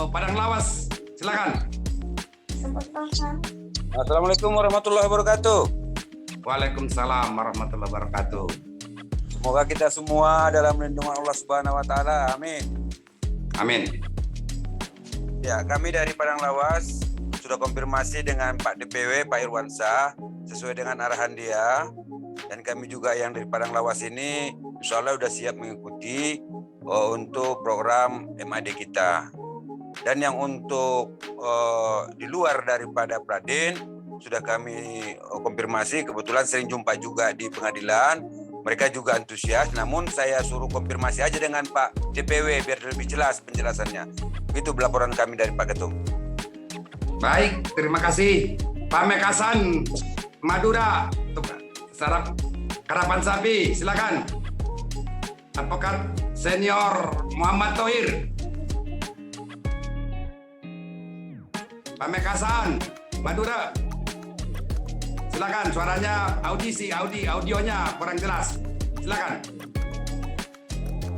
Padang Lawas, silakan. Assalamualaikum warahmatullahi wabarakatuh. Waalaikumsalam warahmatullahi wabarakatuh. Semoga kita semua dalam lindungan Allah Subhanahu wa taala. Amin. Amin. Ya, kami dari Padang Lawas sudah konfirmasi dengan Pak DPW Pak Irwansyah sesuai dengan arahan dia, dan kami juga yang dari Padang Lawas ini insya Allah sudah siap mengikuti untuk program MAD kita. Dan yang untuk di luar daripada Pradin sudah kami konfirmasi, kebetulan sering jumpa juga di pengadilan, mereka juga antusias, namun saya suruh konfirmasi aja dengan Pak DPW biar lebih jelas penjelasannya. Itu laporan kami dari Pak Ketum. Baik, terima kasih. Pak Mekasan, Madura, sarap Karapan Sapi, silakan. Advokat Senior Muhammad Thohir. Pak Mekasan, Madura. Silakan, suaranya audionya kurang jelas. Silakan.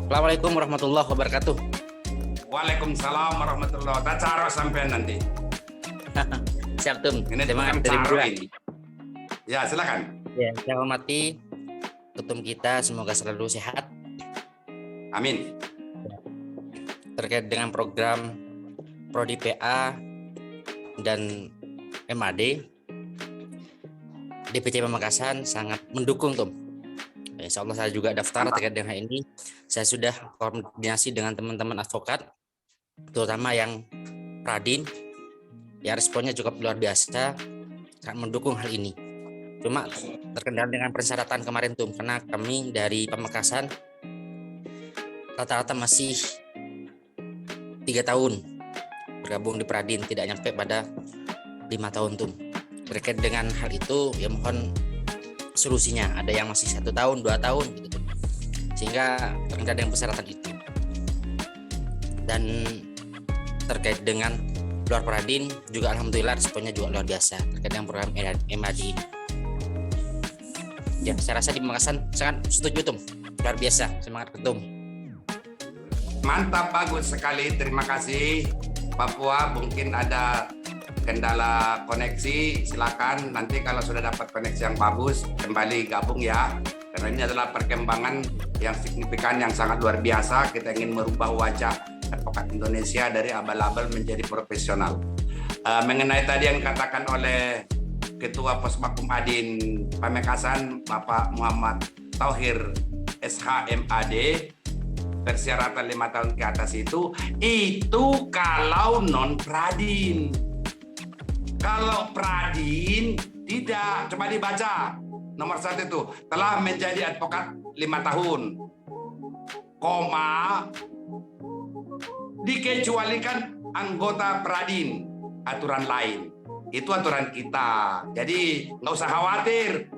Assalamualaikum warahmatullahi wabarakatuh. Waalaikumsalam warahmatullahi wabarakatuh. Cara sampai nanti. Siap Tum. Ini Semangat dari Madura. Ya, silakan. Ya, saya hormati Ketum kita, semoga selalu sehat. Amin. Terkait dengan program Prodi PA dan MAD, DPC Pamekasan sangat mendukung Tum. Insya Allah saya juga daftar terkait dengan ini. Saya sudah koordinasi dengan teman-teman advokat, terutama yang Pradin. Ya, responnya cukup luar biasa, sangat mendukung hal ini. Cuma terkendala dengan persyaratan kemarin Tum, karena kami dari Pamekasan rata-rata masih 3 tahun bergabung di Pradin, tidak nyampe pada 5 tahun Tum. Terkait dengan hal itu ya mohon solusinya. Ada yang masih 1 tahun, 2 tahun gitu, sehingga terkendala dengan persyaratan itu. Dan terkait dengan luar Pradin juga alhamdulillah responnya juga luar biasa terkait dengan program MAD ini. Ya, saya rasa di Pamekasan sangat setuju Tum, luar biasa, semangat Ketum. Mantap, bagus sekali, terima kasih. Papua mungkin ada kendala koneksi, silakan nanti kalau sudah dapat koneksi yang bagus kembali gabung ya, karena ini adalah perkembangan yang signifikan yang sangat luar biasa. Kita ingin merubah wajah advokat Indonesia dari abal-abal menjadi profesional. Mengenai tadi yang dikatakan oleh Ketua Posmakum Adin Pamekasan Bapak Muhammad Thohir SHMAD, persyaratan 5 tahun ke atas itu kalau non Pradin. Kalau Pradin tidak, coba dibaca nomor 1 itu telah menjadi advokat 5 tahun, koma, dikecualikan anggota Pradin, aturan lain. Itu aturan kita. Jadi nggak usah khawatir.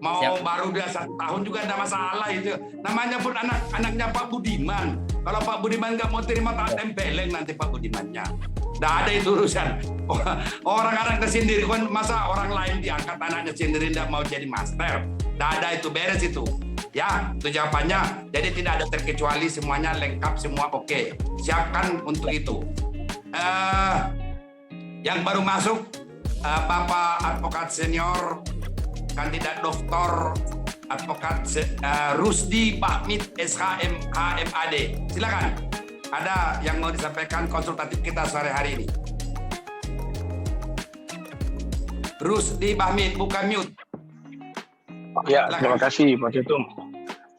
Mau baru dia 1 tahun juga ada masalah itu. Namanya pun anaknya Pak Budiman. Kalau Pak Budiman nggak mau terima, tak tempeleng nanti Pak Budimannya. Nggak ada itu urusan. Orang anaknya sendiri kan, masa orang lain diangkat anaknya sendiri nggak mau jadi master. Nggak ada itu, beres itu. Ya, itu jawabannya. Jadi tidak ada terkecuali, semuanya lengkap, semua oke. Siapkan untuk itu. Yang baru masuk, Bapak Advokat Senior Kandidat Doktor Advokat Rusdi Bahmid SHM HMAD. Silakan. Ada yang mau disampaikan konsultatif kita sore hari ini. Rusdi Bahmid, buka mute. Ya, terima kasih Pak Ketum.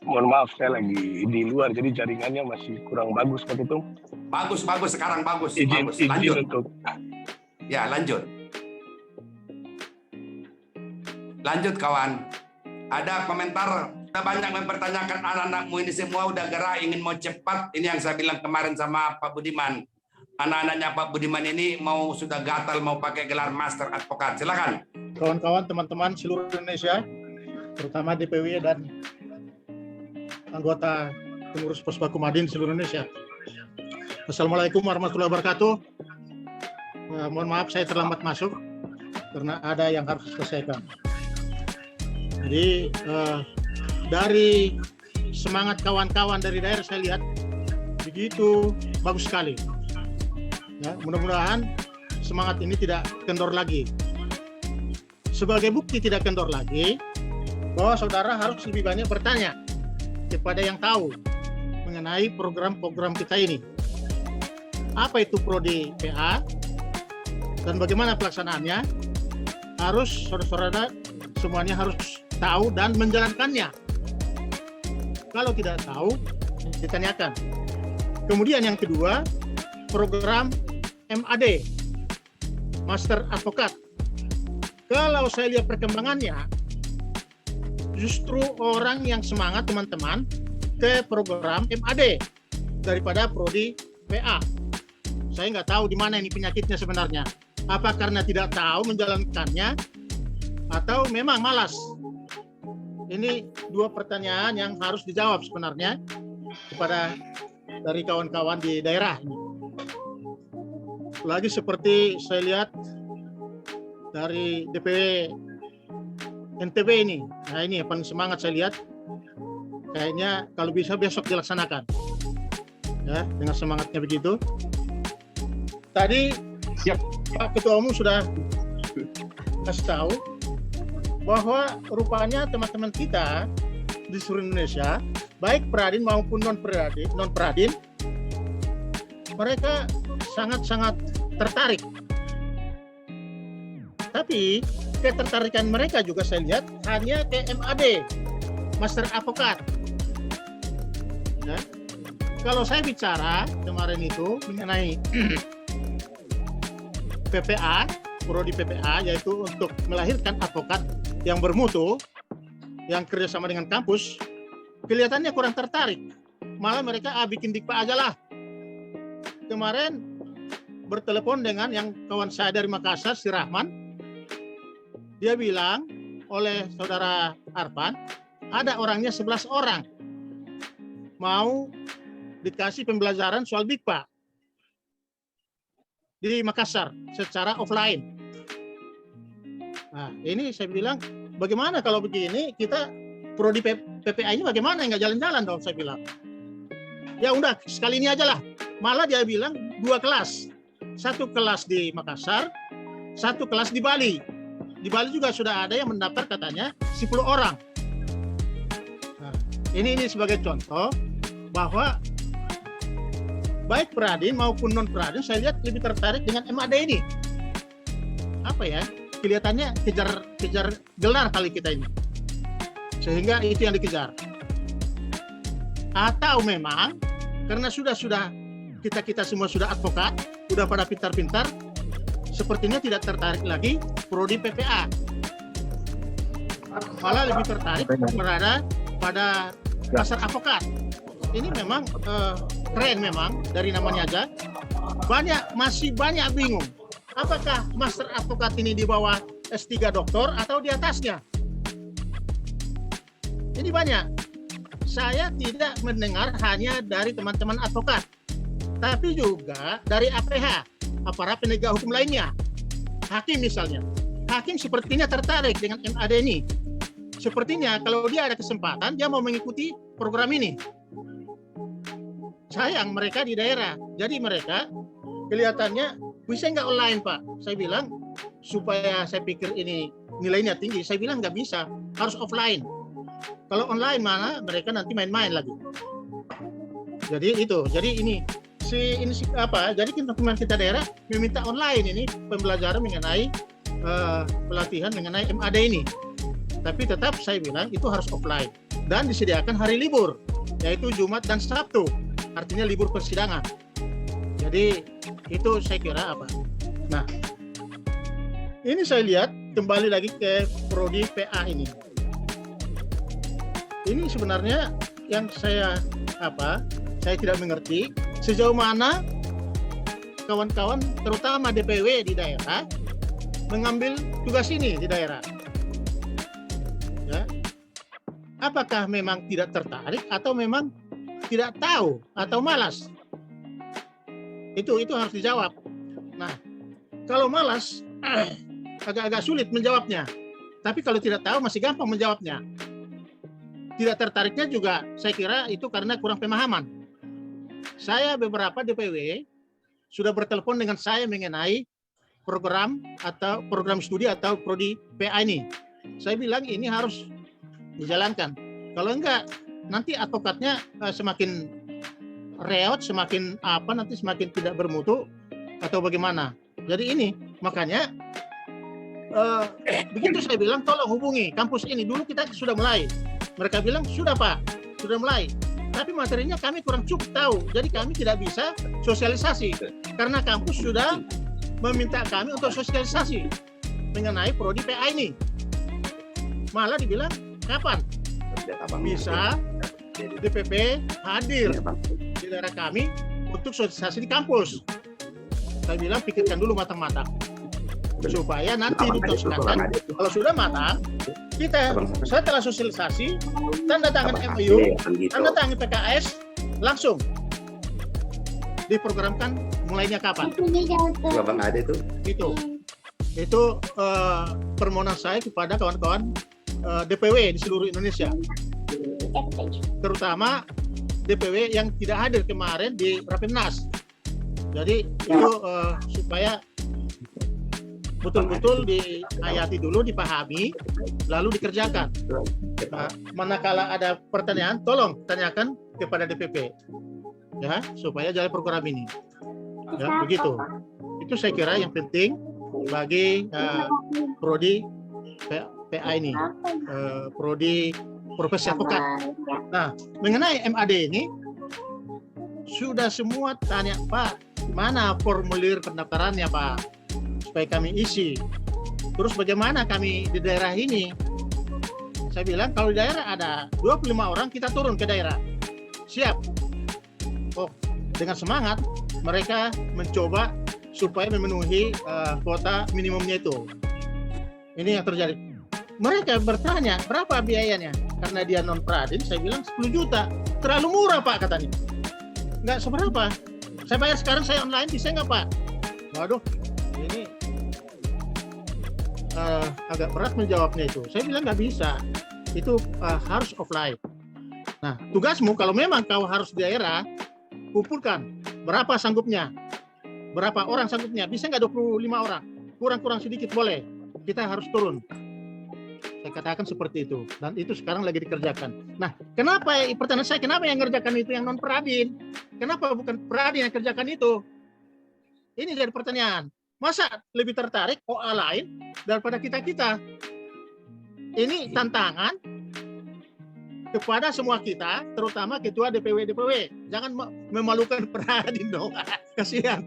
Mohon maaf, saya lagi di luar, jadi jaringannya masih kurang bagus Pak Ketum. Bagus, sekarang bagus. Izin Lanjut. untuk. Ya, lanjut. Lanjut kawan. Ada komentar, sudah banyak mempertanyakan anak-anakmu ini semua udah gerak ingin mau cepat. Ini yang saya bilang kemarin sama Pak Budiman. Anak-anaknya Pak Budiman ini mau sudah gatal mau pakai gelar master advokat. Silakan. Kawan-kawan, teman-teman seluruh Indonesia, terutama DPW dan anggota pengurus Posbaku Madin seluruh Indonesia. Assalamualaikum warahmatullahi wabarakatuh. Mohon maaf saya terlambat masuk karena ada yang harus diselesaikan. Jadi dari semangat kawan-kawan dari daerah saya lihat begitu bagus sekali. Ya, mudah-mudahan semangat ini tidak kendor lagi. Sebagai bukti tidak kendor lagi, bahwa saudara harus lebih banyak bertanya kepada yang tahu mengenai program-program kita ini. Apa itu Prodi PA dan bagaimana pelaksanaannya? Harus saudara-saudara semuanya harus tahu dan menjalankannya. Kalau tidak tahu, ditanyakan. Kemudian yang kedua, program MAD, Master Advokat. Kalau saya lihat perkembangannya, justru orang yang semangat teman-teman ke program MAD daripada Prodi PA. Saya nggak tahu di mana ini penyakitnya sebenarnya. Apa karena tidak tahu menjalankannya atau memang malas? Ini 2 pertanyaan yang harus dijawab sebenarnya kepada dari kawan-kawan di daerah. Lagi seperti saya lihat dari DPW NTB ini. Nah ini yang paling semangat saya lihat. Kayaknya kalau bisa besok dilaksanakan. Ya, dengan semangatnya begitu. Tadi Pak Ketua Umum sudah kasih tahu bahwa rupanya teman-teman kita di seluruh Indonesia, baik Pradin maupun non-Pradin, mereka sangat-sangat tertarik. Tapi ketertarikan mereka juga saya lihat hanya ke MAD, Master Advokat. Ya. Kalau saya bicara kemarin itu mengenai PPA, Prodi PPA, yaitu untuk melahirkan advokat yang bermutu, yang kerjasama dengan kampus, kelihatannya kurang tertarik. Malah mereka bikin dikpa aja lah. Kemarin bertelepon dengan yang kawan saya dari Makassar, si Rahman. Dia bilang oleh saudara Arfan, ada orangnya 11 orang. Mau dikasih pembelajaran soal dikpa di Makassar secara offline. Nah, ini saya bilang, bagaimana kalau begini kita Prodi PPA ini bagaimana nggak jalan-jalan dong, saya bilang. Ya udah sekali ini aja lah. Malah dia bilang 2 kelas. 1 kelas di Makassar, 1 kelas di Bali. Di Bali juga sudah ada yang mendaftar katanya 10 orang. Nah, ini sebagai contoh bahwa baik Pradin maupun non-Pradin saya lihat lebih tertarik dengan MAD ini. Apa ya? Kelihatannya kejar gelar kali kita ini. Sehingga itu yang dikejar. Atau memang karena sudah kita semua sudah advokat, sudah pada pintar-pintar, sepertinya tidak tertarik lagi Prodi PPA. malah lebih tertarik berada pada pasar advokat. Ini memang keren memang dari namanya aja. Masih banyak bingung. Apakah master advokat ini di bawah S3 doktor atau di atasnya? Ini banyak. Saya tidak mendengar hanya dari teman-teman advokat, tapi juga dari APH, aparat penegak hukum lainnya. Hakim misalnya. Hakim sepertinya tertarik dengan MAD ini. Sepertinya kalau dia ada kesempatan, dia mau mengikuti program ini. Sayang mereka di daerah. Jadi mereka kelihatannya bisa nggak online, Pak? Saya bilang supaya saya pikir ini nilainya tinggi. Saya bilang nggak bisa, harus offline. Kalau online mana mereka nanti main-main lagi. Jadi itu. Jadi ini apa? Jadi teman-teman kita daerah meminta online ini pembelajaran mengenai pelatihan mengenai MAD ini. Tapi tetap saya bilang itu harus offline dan disediakan hari libur, yaitu Jumat dan Sabtu. Artinya libur persidangan. Jadi itu saya kira apa. Nah, ini saya lihat kembali lagi ke prodi PA ini. Ini sebenarnya yang saya tidak mengerti sejauh mana kawan-kawan terutama DPW di daerah mengambil tugas ini di daerah. Ya. Apakah memang tidak tertarik atau memang tidak tahu atau malas? Itu harus dijawab. Nah, kalau malas agak-agak sulit menjawabnya. Tapi kalau tidak tahu masih gampang menjawabnya. Tidak tertariknya juga saya kira itu karena kurang pemahaman. Saya beberapa DPW sudah bertelepon dengan saya mengenai program atau program studi atau prodi PA ini. Saya bilang ini harus dijalankan. Kalau enggak, nanti advokatnya semakin reot, semakin nanti semakin tidak bermutu atau bagaimana. Jadi ini makanya begitu saya bilang tolong hubungi kampus ini. Dulu kita sudah mulai. Mereka bilang sudah Pak, sudah mulai. Tapi materinya kami kurang cukup tahu. Jadi kami tidak bisa sosialisasi karena kampus sudah meminta kami untuk sosialisasi mengenai prodi PA ini. Malah dibilang kapan bisa DPP hadir di daerah kami untuk sosialisasi di kampus. Saya bilang pikirkan dulu matang-matang supaya nanti diteruskan. Kalau sudah matang, kita setelah sosialisasi tanda tangan MOU, tanda tangan PKS, langsung diprogramkan mulainya kapan. Bapak ada itu? Itu permohonan saya kepada kawan-kawan DPW di seluruh Indonesia, terutama DPW yang tidak hadir kemarin di Rapimnas. Jadi itu supaya betul-betul diayati dulu, dipahami, lalu dikerjakan. Nah, manakala ada pertanyaan, tolong tanyakan kepada DPP, ya, supaya jalan program ini. Ya, begitu. Itu saya kira yang penting bagi prodi PA ini, prodi profesi advokat. Nah, mengenai MAD ini sudah semua tanya, Pak, mana formulir pendaftarannya, Pak? Supaya kami isi. Terus bagaimana kami di daerah ini? Saya bilang kalau di daerah ada 25 orang, kita turun ke daerah. Siap. Oh, dengan semangat mereka mencoba supaya memenuhi kuota minimumnya itu. Ini yang terjadi. Mereka bertanya, berapa biayanya? Karena dia non-pradin, saya bilang 10 juta. Terlalu murah, Pak, katanya. Nggak seberapa. Saya bayar sekarang, saya online, bisa nggak, Pak? Waduh, ini agak berat menjawabnya itu. Saya bilang nggak bisa. Itu harus offline. Nah, tugasmu kalau memang kau harus di daerah, kumpulkan berapa sanggupnya, berapa orang sanggupnya. Bisa nggak 25 orang? Kurang-kurang sedikit boleh. Kita harus turun. Saya katakan seperti itu. Dan itu sekarang lagi dikerjakan. Nah, kenapa, pertanyaan saya, kenapa yang ngerjakan itu yang non-pradin? Kenapa bukan pradin yang kerjakan itu? Ini jadi pertanyaan. Masa lebih tertarik OA lain daripada kita-kita? Ini tantangan kepada semua kita, terutama ketua DPW. Jangan memalukan pradin dong. Kasihan.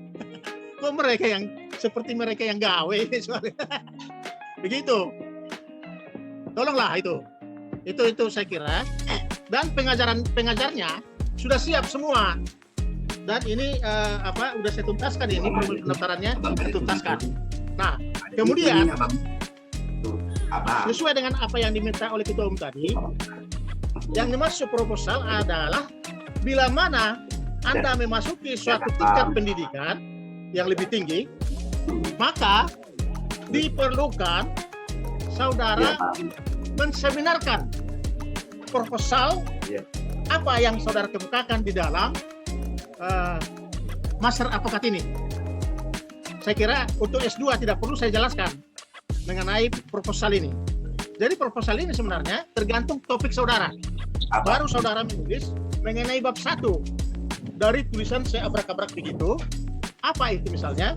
Kok mereka yang seperti mereka yang gawe. Begitu. Tolonglah itu saya kira. Dan pengajarnya sudah siap semua. Dan ini udah saya tuntaskan ini pendaftarannya dituntaskan. Nah, kemudian sesuai dengan apa yang diminta oleh Ketua Umum tadi, yang dimaksud proposal adalah bila mana Anda memasuki suatu tingkat pendidikan yang lebih tinggi, maka diperlukan saudara menseminarkan proposal apa yang saudara kemukakan di dalam Master Advokat ini. Saya kira untuk S2 tidak perlu saya jelaskan mengenai proposal ini. Jadi proposal ini sebenarnya tergantung topik saudara. Baru saudara menulis mengenai bab 1 dari tulisan saya abrak-abrak begitu. Apa itu misalnya?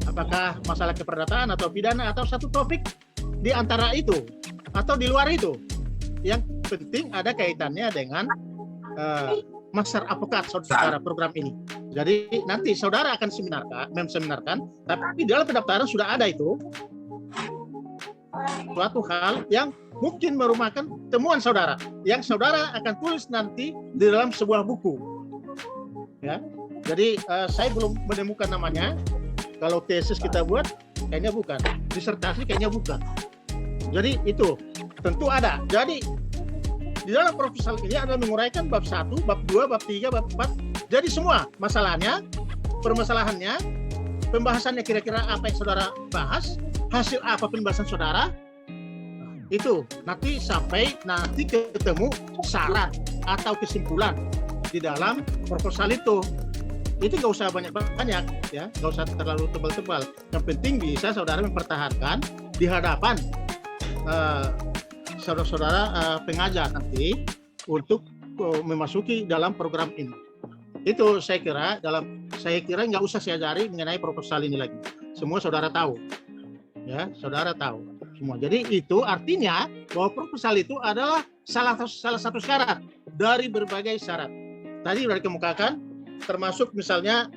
Apakah masalah keperdataan atau pidana atau satu topik di antara itu atau di luar itu? Yang penting ada kaitannya dengan Master Advokat saudara program ini. Jadi nanti saudara akan menseminarkan, tapi dalam pendaftaran sudah ada itu suatu hal yang mungkin merupakan temuan saudara yang saudara akan tulis nanti di dalam sebuah buku. Ya, jadi saya belum menemukan namanya. Kalau tesis kita buat, kayaknya bukan. Disertasi kayaknya bukan. Jadi itu tentu ada. Jadi di dalam proposal ini adalah menguraikan bab 1, bab 2, bab 3, bab 4. Jadi semua masalahnya, permasalahannya, pembahasannya kira-kira apa yang saudara bahas, hasil apa pembahasan saudara, itu nanti sampai nanti ketemu syarat atau kesimpulan di dalam proposal itu. Itu nggak usah banyak-banyak, ya, nggak usah terlalu tebal-tebal. Yang penting bisa saudara mempertahankan di hadapan saudara-saudara pengajar nanti untuk memasuki dalam program ini. Itu saya kira nggak usah saya ajari mengenai proposal ini lagi. Semua saudara tahu, ya, saudara tahu semua. Jadi itu artinya bahwa proposal itu adalah salah satu syarat dari berbagai syarat. Tadi sudah dikemukakan, termasuk misalnya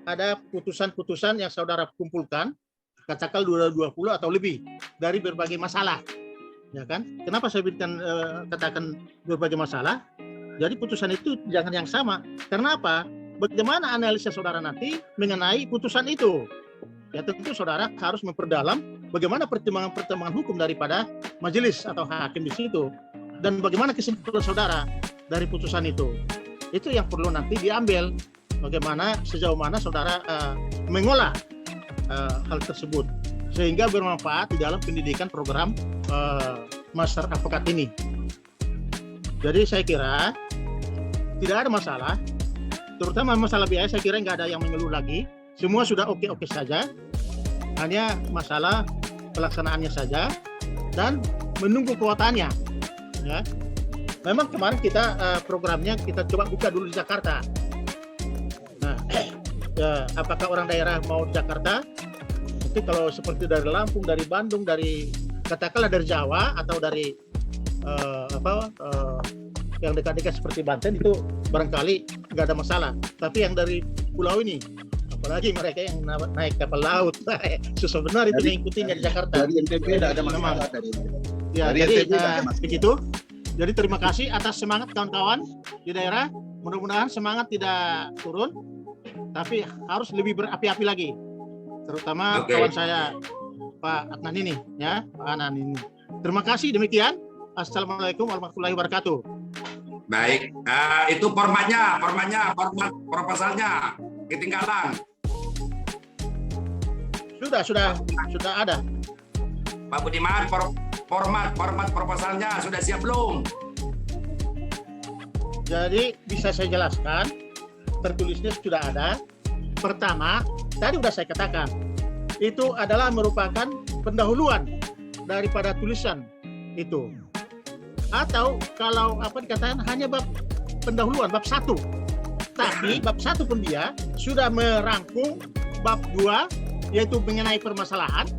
ada putusan-putusan yang saudara kumpulkan, katakan 220 atau lebih dari berbagai masalah, ya kan? Kenapa saya katakan berbagai masalah? Jadi putusan itu jangan yang sama. Karena apa? Bagaimana analisa saudara nanti mengenai putusan itu? Ya tentu saudara harus memperdalam bagaimana pertimbangan hukum daripada majelis atau hakim di situ, dan bagaimana kesimpulan saudara dari putusan itu. Itu yang perlu nanti diambil, bagaimana sejauh mana saudara mengolah hal tersebut sehingga bermanfaat di dalam pendidikan program Master Advokat ini. Jadi saya kira tidak ada masalah, terutama masalah biaya. Saya kira nggak ada yang mengeluh lagi, semua sudah oke-oke saja, hanya masalah pelaksanaannya saja dan menunggu kuotanya, ya. Memang kemarin kita programnya kita coba buka dulu di Jakarta. Nah, apakah orang daerah mau Jakarta? Itu kalau seperti dari Lampung, dari Bandung, dari katakanlah dari Jawa atau dari yang dekat-dekat seperti Banten itu barangkali nggak ada masalah. Tapi yang dari pulau ini, apalagi mereka yang naik kapal laut, susah benar itu mengikutinya di Jakarta. Dari NTB tidak ada masalah. Ya, jadi begitu. Jadi terima kasih atas semangat kawan-kawan di daerah. Mudah-mudahan semangat tidak turun, tapi harus lebih berapi-api lagi. Terutama kawan saya Pak Adnan ini, ya, Pak Adnan ini. Terima kasih, demikian. Assalamualaikum warahmatullahi wabarakatuh. Baik, itu format proposalnya ketinggalan. Sudah ada. Pak Budiman, format proposalnya sudah siap belum? Jadi bisa saya jelaskan, tertulisnya sudah ada. Pertama, tadi sudah saya katakan, itu adalah merupakan pendahuluan daripada tulisan itu. Atau kalau dikatakan hanya bab pendahuluan, bab 1. Tapi bab 1 pun dia sudah merangkum bab 2, yaitu mengenai permasalahan.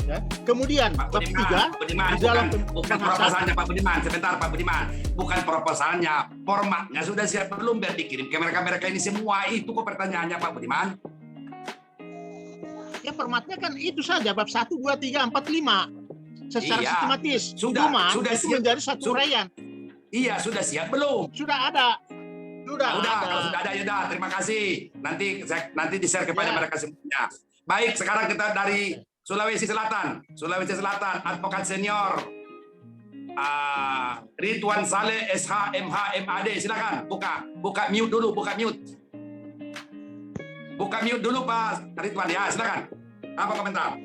Ya. Kemudian bab 3 di dalam bukan proposalnya Pak Budiman, sebentar Pak Budiman, bukan proposalnya, formatnya sudah siap belum biar dikirim ke mereka ini semua. Itu kok pertanyaannya Pak Budiman. Ya formatnya kan itu saja, bab 1, 2, 3, 4, 5. secara Iya. sistematis. Sudah itu siap. menjadi satu uraian. Iya, sudah siap belum? Sudah ada. Kalau sudah ada ya dah. Terima kasih. Nanti di-share kepada mereka semuanya. Baik, sekarang kita dari Sulawesi Selatan. Sulawesi Selatan, advokat senior Ridwan Saleh SH MH MAD. Silakan buka mute dulu, buka mute dulu Pak Ridwan ya, silakan. Apa komentar?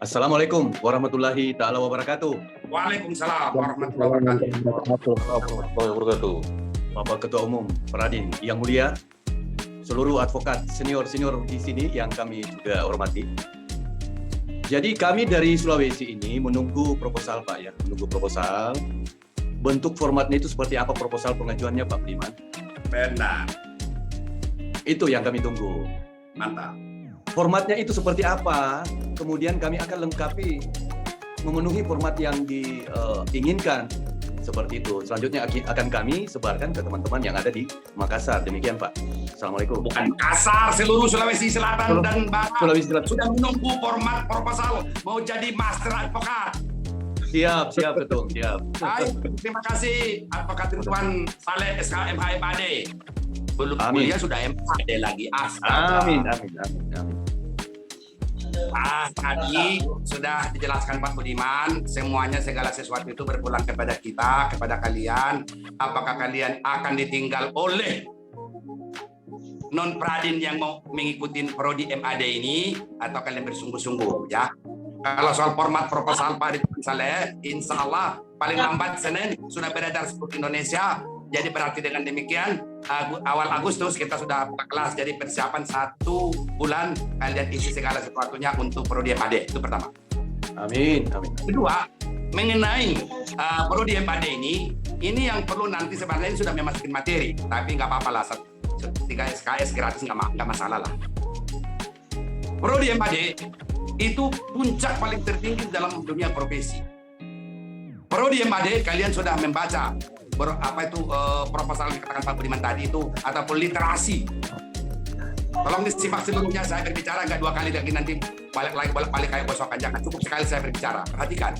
Assalamualaikum warahmatullahi taala wabarakatuh. Waalaikumsalam warahmatullahi wabarakatuh. Bapak Ketua Umum Pradin yang mulia, seluruh advokat senior di sini yang kami juga hormati. Jadi kami dari Sulawesi ini menunggu proposal Pak ya, menunggu proposal. Bentuk formatnya itu seperti apa proposal pengajuannya Pak Budiman? Benar. Itu yang kami tunggu. Mantap. Formatnya itu seperti apa? Kemudian kami akan lengkapi memenuhi format yang diinginkan. Seperti itu. Selanjutnya akan kami sebarkan ke teman-teman yang ada di Makassar. Demikian Pak. Assalamualaikum. Bukan Makassar, seluruh Sulawesi Selatan dan Barat Sulawesi Selatan sudah menunggu format proposal mau jadi master advokat. Siap Ketua. Siap. Baik, terima kasih Advokat Ridwan Saleh SK MH MAD. Belum kuliah sudah MAD lagi. Astaga. Amin. Tadi sudah dijelaskan Pak Budiman, semuanya segala sesuatu itu berpulang kepada kita, kepada kalian. Apakah kalian akan ditinggal oleh non-Pradin yang mau mengikuti prodi MAD ini, atau kalian bersungguh-sungguh ya? Kalau soal format proposal Pak Ridwan Saleh, insya Allah paling lambat Senin sudah beredar seluruh Indonesia. Jadi berarti dengan demikian awal Agustus kita sudah buka kelas. Jadi persiapan 1 bulan kalian isi segala sesuatunya untuk prodi MAD. Itu pertama. Amin. Kedua, mengenai prodi MAD ini yang perlu nanti sebenarnya ini sudah memasukin materi, tapi nggak apa-apa lah. 3 SKS gratis nggak masalah lah. Prodi MAD itu puncak paling tertinggi dalam dunia profesi. Prodi MAD kalian sudah membaca proposal yang dikatakan Pak Budiman tadi itu, ataupun literasi. Tolong disimak seluruhnya, saya berbicara nggak 2 kali lagi, nanti balik kayak bosokan. Jangan, cukup sekali saya berbicara. Perhatikan.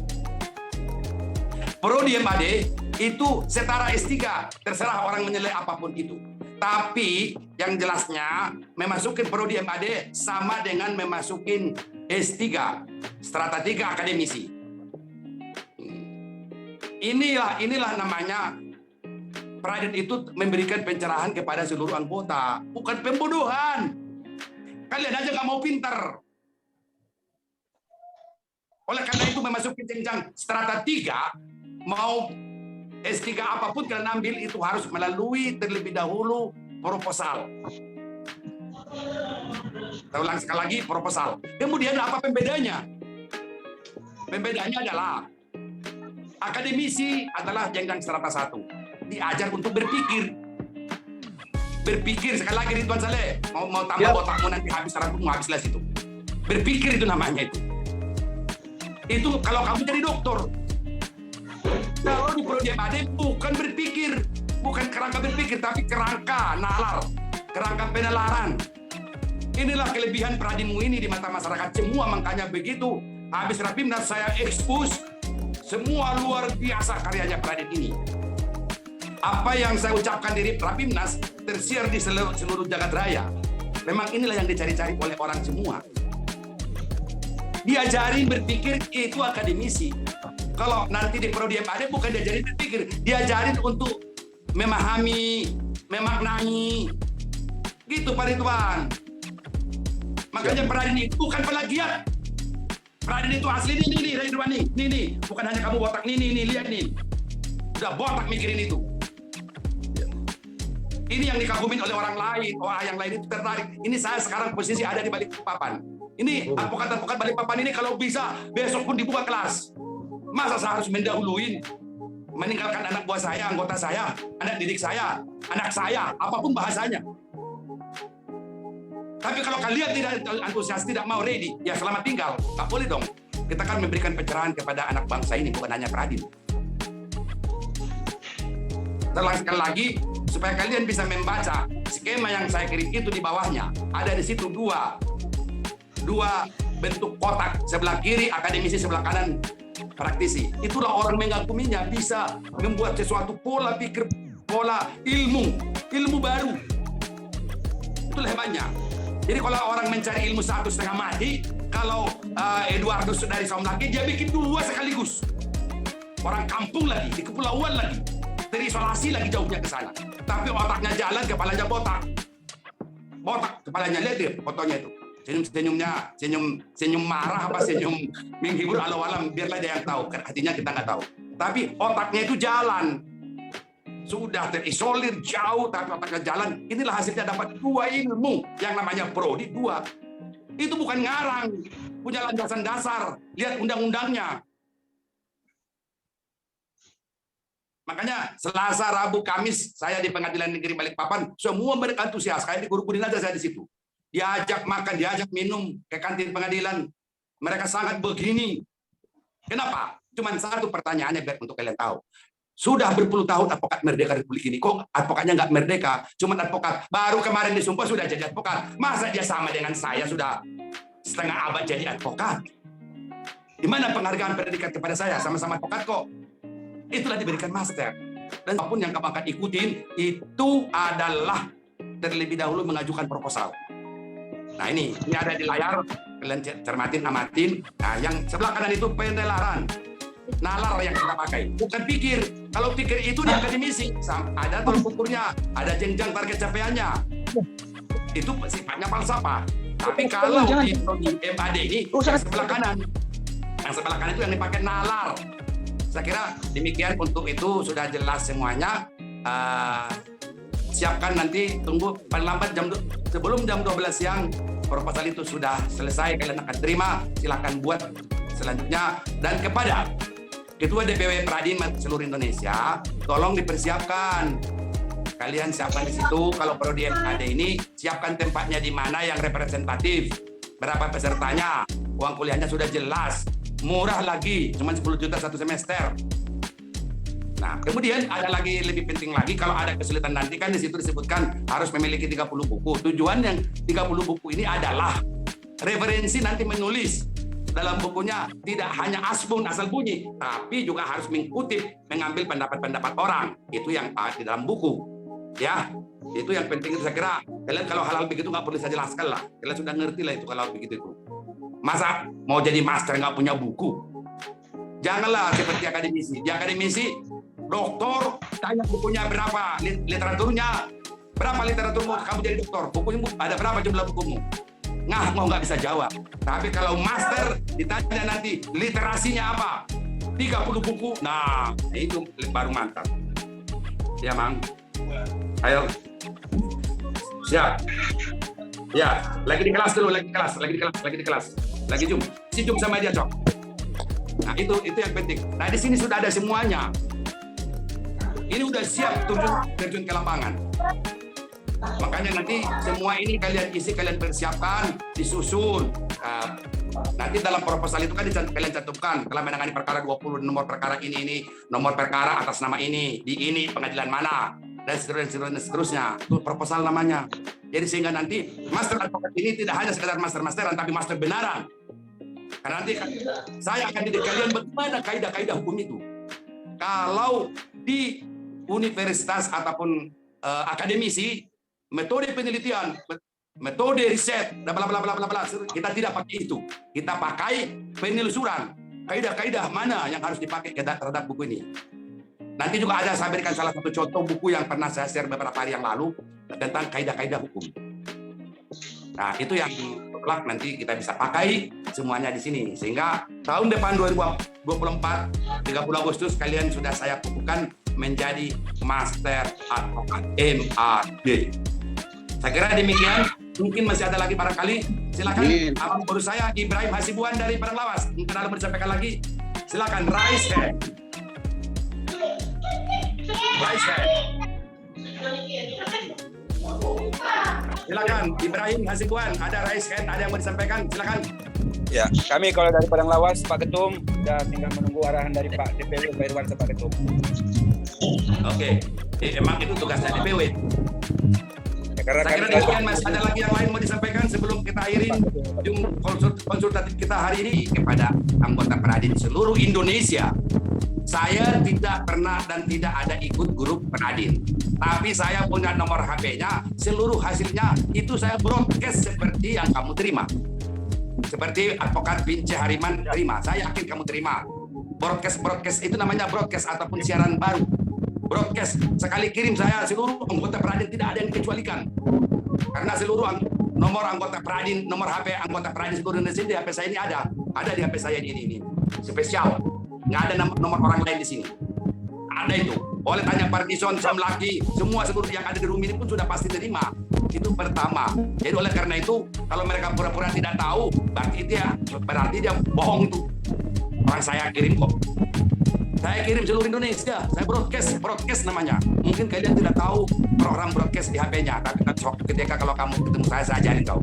Prodi MAD itu setara S3, terserah orang menilai apapun itu. Tapi yang jelasnya memasukin prodi MAD sama dengan memasukin S3, strata 3 akademisi. Inilah namanya Pradin itu memberikan pencerahan kepada seluruh anggota, bukan pembodohan. Kalian aja nggak mau pintar. Oleh karena itu memasuki jenjang strata 3, mau S3 apapun kalian ambil itu harus melalui terlebih dahulu proposal. Saya ulang sekali lagi, proposal. Kemudian apa pembedanya? Pembedanya adalah akademisi adalah jenjang strata 1. Diajar untuk berpikir. Berpikir, sekali lagi Ridwan Saleh, mau tambah otakmu nanti habis rambutmu habis les itu. Berpikir itu namanya itu. Itu kalau kamu jadi dokter. Kalau di prodi MAD bukan berpikir, bukan kerangka berpikir, tapi kerangka nalar, kerangka penalaran. Inilah kelebihan Pradinmu ini di mata masyarakat semua, makanya begitu habis Rapimnas saya ekspos semua luar biasa karyanya Pradin ini. Apa yang saya ucapkan di Rapimnas tersiar di seluruh jagat raya. Memang inilah yang dicari-cari oleh orang semua. Diajarin berpikir itu akademisi. Kalau nanti di prodi MAD bukan diajarin berpikir, diajarin untuk memahami, memaknai. Gitu Pak Ridwan. Makanya Pradin itu bukan plagiat. Pradin itu asli nih Ridwan nih. Bukan hanya kamu botak nih, lihat nih. Udah botak mikirin itu. Ini yang dikagumin oleh orang lain. Wah, yang lain itu tertarik. Ini saya sekarang posisi ada di Balikpapan. Ini advokat-advokat Balikpapan ini kalau bisa besok pun dibuka kelas. Masa saya harus mendahuluin, meninggalkan anak buah saya, anggota saya, anak didik saya, anak saya, apapun bahasanya. Tapi kalau kalian tidak antusias, tidak mau ready, ya selamat tinggal. Tak boleh dong. Kita kan memberikan pencerahan kepada anak bangsa ini, bukan hanya Pradin. Sekali lagi, supaya kalian bisa membaca skema yang saya kirim itu di bawahnya. Ada di situ dua bentuk kotak, sebelah kiri akademisi, sebelah kanan praktisi. Itulah orang mengakuminya bisa membuat sesuatu pola pikir, pola ilmu baru. Itulah hebatnya. Jadi kalau orang mencari ilmu 1,5 mati, kalau Eduardo dari Saumlaki dia bikin 2 sekaligus. Orang kampung lagi, di kepulauan lagi, terisolasi lagi jauhnya ke sana. Tapi otaknya jalan, kepalanya botak. Botak, kepalanya lihat dia fotonya itu. Senyum marah apa senyum menghibur alam-alam, biarlah dia yang tahu. Hatinya kita nggak tahu. Tapi otaknya itu jalan. Sudah terisolir jauh, tapi otaknya jalan. Inilah hasilnya dapat 2 ilmu yang namanya prodi 2. Itu bukan ngarang, punya landasan dasar. Lihat undang-undangnya. Makanya Selasa, Rabu, Kamis saya di Pengadilan Negeri Balikpapan, semua mereka antusias. Kayak di Guru-Guru aja saya di situ. Diajak makan, diajak minum ke kantin pengadilan. Mereka sangat begini. Kenapa? Cuman satu pertanyaannya biar untuk kalian tahu. Sudah berpuluh tahun advokat merdeka Republik ini. Kok advokatnya nggak merdeka? Cuman advokat. Baru kemarin disumpah sudah jadi advokat. Masa dia sama dengan saya sudah setengah abad jadi advokat? Di mana penghargaan predikat kepada saya? Sama-sama advokat kok. Itulah diberikan master. Dan apapun yang kamu akan ikutin, itu adalah terlebih dahulu mengajukan proposal. Nah ini ada di layar, kalian cermatin, amatin. Nah yang sebelah kanan itu penelaran. Nalar yang kita pakai, bukan pikir. Kalau pikir itu di akademisi, ada tolak ukurnya, ada jenjang target capaiannya. Itu sifatnya falsafah. Tapi kalau di MAD ini, yang sebelah kanan itu yang dipakai nalar. Saya kira demikian, untuk itu sudah jelas semuanya. Siapkan nanti, tunggu paling lambat sebelum jam 12 siang proposal itu sudah selesai, kalian akan terima. Silakan buat selanjutnya. Dan kepada Ketua DPW Pradin seluruh Indonesia, tolong dipersiapkan. Kalian siapkan di situ. Kalau prodi MAD ini, siapkan tempatnya di mana yang representatif. Berapa pesertanya, uang kuliahnya sudah jelas. Murah lagi, cuma 10 juta 1 semester. Nah, kemudian ada lagi lebih penting lagi, kalau ada kesulitan nanti kan di situ disebutkan harus memiliki 30 buku. Tujuan yang 30 buku ini adalah referensi nanti menulis dalam bukunya tidak hanya asbun asal bunyi, tapi juga harus mengutip, mengambil pendapat-pendapat orang. Itu yang di dalam buku. Ya, itu yang penting. Itu saya kira kalian kalau hal-hal begitu nggak perlu saya jelaskan lah. Kalian sudah ngerti lah itu kalau begitu itu. Masa mau jadi master nggak punya buku? Janganlah seperti akademisi. Di akademisi, doktor tanya bukunya berapa, literaturnya berapa, literaturmu kamu jadi doktor, bukunya ada berapa jumlah bukumu? Mau nggak bisa jawab. Tapi kalau master ditanya nanti literasinya apa, 30 buku, nah itu baru mantap. Ya Mang, ayo siap. Ya, lagi di kelas dulu, lagi di kelas. Lagi Jum. Si Jum sama dia, Cok. Nah, itu yang penting. Nah, di sini sudah ada semuanya. Ini udah siap terjun ke lapangan. Makanya nanti semua ini kalian isi, kalian persiapkan, disusun. Nanti dalam proposal itu kan kalian cantumkan telah menangani perkara 20, nomor perkara ini, nomor perkara atas nama ini, di ini pengadilan mana, dan seterusnya. Itu proposal namanya. Jadi sehingga nanti master advokat ini tidak hanya sekedar master-masteran, tapi master benaran. Karena nanti saya akan didik kalian bagaimana kaidah-kaidah hukum itu. Kalau di universitas ataupun akademisi, metode penelitian, metode riset, bla bla bla bla bla, kita tidak pakai itu. Kita pakai penelusuran. Kaidah-kaidah mana yang harus dipakai terhadap buku ini. Nanti juga ada, saya berikan salah satu contoh buku yang pernah saya share beberapa hari yang lalu tentang kaidah-kaidah hukum. Nah, itu yang kelak nanti kita bisa pakai semuanya di sini. Sehingga tahun depan 2024, 30 Agustus kalian sudah saya kukuhkan menjadi Master Advokat MAD. Saya kira demikian. Mungkin masih ada lagi barangkali. Silakan. Abang baru saya Ibrahim Hasibuan dari Padang Lawas. Mungkin ada disampaikan lagi. Silakan raise hand. Raise hand. Silakan Ibrahim Hasibuan, ada raise hand, ada yang mau disampaikan, silakan. Ya, kami kalau dari Padang Lawas, Pak Ketum, dan tinggal menunggu arahan dari Pak DPW, Pak Irwansyah, Pak Ketum. Oke, emang itu tugasnya DPW. Ya, Karena Saya kira demikian, Mas. Ada lagi yang lain mau disampaikan sebelum kita akhirin konsultatif kita hari ini kepada anggota Peradin seluruh Indonesia. Saya tidak pernah dan tidak ada ikut grup Peradin. Tapi saya punya nomor HP-nya, seluruh hasilnya itu saya broadcast seperti yang kamu terima. Seperti advokat Bince Hariman terima. Saya yakin kamu terima. Broadcast itu namanya broadcast ataupun siaran baru. Broadcast sekali kirim saya seluruh anggota Peradin tidak ada yang dikecualikan. Karena seluruh nomor anggota Peradin, nomor HP anggota Peradin seluruh Indonesia di HP saya ini ada di HP saya ini spesial. Nggak ada nomor orang lain di sini. Ada itu. Boleh tanya Partison, Sam Laki, semua seluruh yang ada di room ini pun sudah pasti terima. Itu pertama. Jadi oleh karena itu, kalau mereka pura-pura tidak tahu, berarti dia bohong itu. Orang saya kirim kok. Saya kirim seluruh Indonesia. Saya broadcast namanya. Mungkin kalian tidak tahu program broadcast di HP-nya, tapi suatu ketika kalau kamu ketemu saya ajarin kau.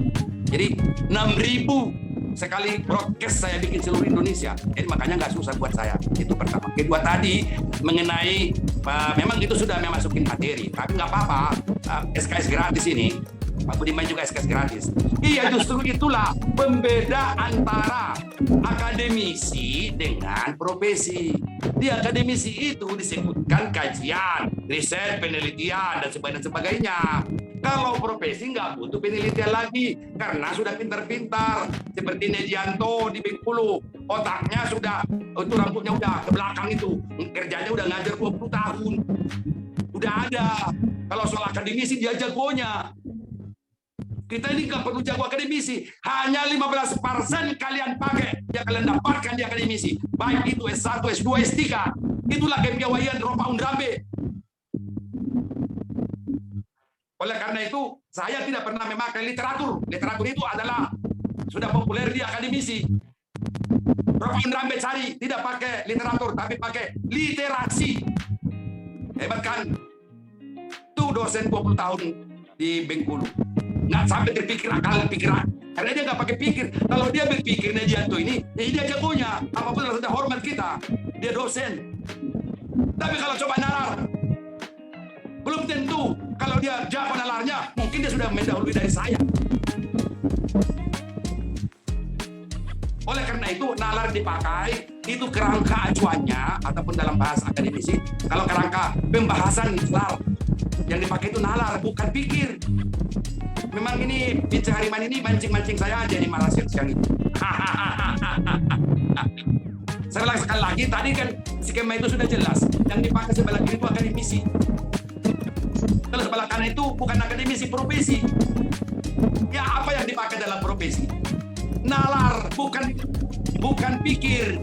Jadi 6.000 sekali broadcast saya bikin seluruh Indonesia. Jadi makanya nggak susah buat saya. Itu pertama. Kedua tadi mengenai memang itu sudah memasukin materi, tapi nggak apa-apa. SKS gratis ini, Pak Budiman juga SKS gratis. Iya, justru itulah pembeda antara akademisi dengan profesi. Di akademisi itu disebutkan kajian, riset, penelitian, dan sebagainya. Kalau profesi nggak butuh penelitian lagi, karena sudah pintar-pintar. Seperti Nedianto di Bengkulu, otaknya sudah, itu rambutnya udah ke belakang itu. Kerjanya udah ngajar 20 tahun. Udah ada. Kalau soal akademisi dia jagonya. Kita ini nggak perlu jago akademisi. Hanya 15% kalian pakai yang kalian dapatkan di akademisi. Baik itu S1, S2, S3. Itulah kepiawaian Ropa Undrambe. Oleh karena itu, saya tidak pernah memakai literatur. Literatur itu adalah sudah populer di akademisi. Ropa Undrambe cari, tidak pakai literatur, tapi pakai literasi. Hebat kan? Itu dosen 20 tahun di Bengkulu. Nggak sampai terpikir akal pikiran. Karena dia nggak pakai pikir. Kalau dia berpikir Nedianto ini, dia jagonya. Apapun rasa hormat kita. Dia dosen. Tapi kalau coba nalar, belum tentu. Kalau dia jago nalarnya, mungkin dia sudah mendahului dari saya. Oleh karena itu, nalar dipakai, itu kerangka acuannya, ataupun dalam bahasa akademisi, kalau kerangka pembahasan nalar, yang dipakai itu nalar, bukan pikir. Memang ini Bince Hariman ini mancing-mancing saya aja di malah siang itu. Saya ulang sekali lagi, tadi kan skema itu sudah jelas. Yang dipakai sebelah kiri itu akademisi. Kalau sebelah kanan itu bukan akademisi, profesi. Ya apa yang dipakai dalam profesi? Nalar, bukan pikir.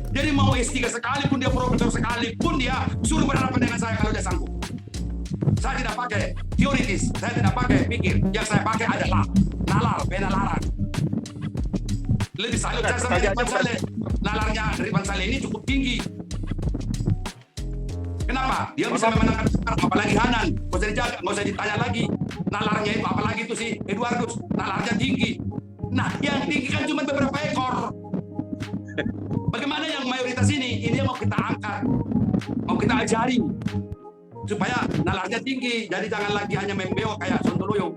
Jadi mau S3 sekalipun dia profesor sekalipun dia suruh berhadapan dengan saya kalau dia sanggup. Saya tidak pakai teoritis, saya tidak pakai pikir. Yang saya pakai adalah nalar, penalaran. Lebih salut saya sama Ridwan Saleh. Nalarnya Ridwan Saleh ini cukup tinggi. Kenapa? Dia bisa memenangkan sekarang, apalagi Hanan. Nggak usah dijaga, nggak usah ditanya lagi. Nalarnya itu, apalagi itu si Eduardus. Nalarnya tinggi. Nah, yang tinggi kan cuma beberapa ekor. Bagaimana yang mayoritas ini yang mau kita angkat, mau kita ajari. Supaya nalarnya tinggi, jadi jangan lagi hanya membeo kayak Sontoloyo.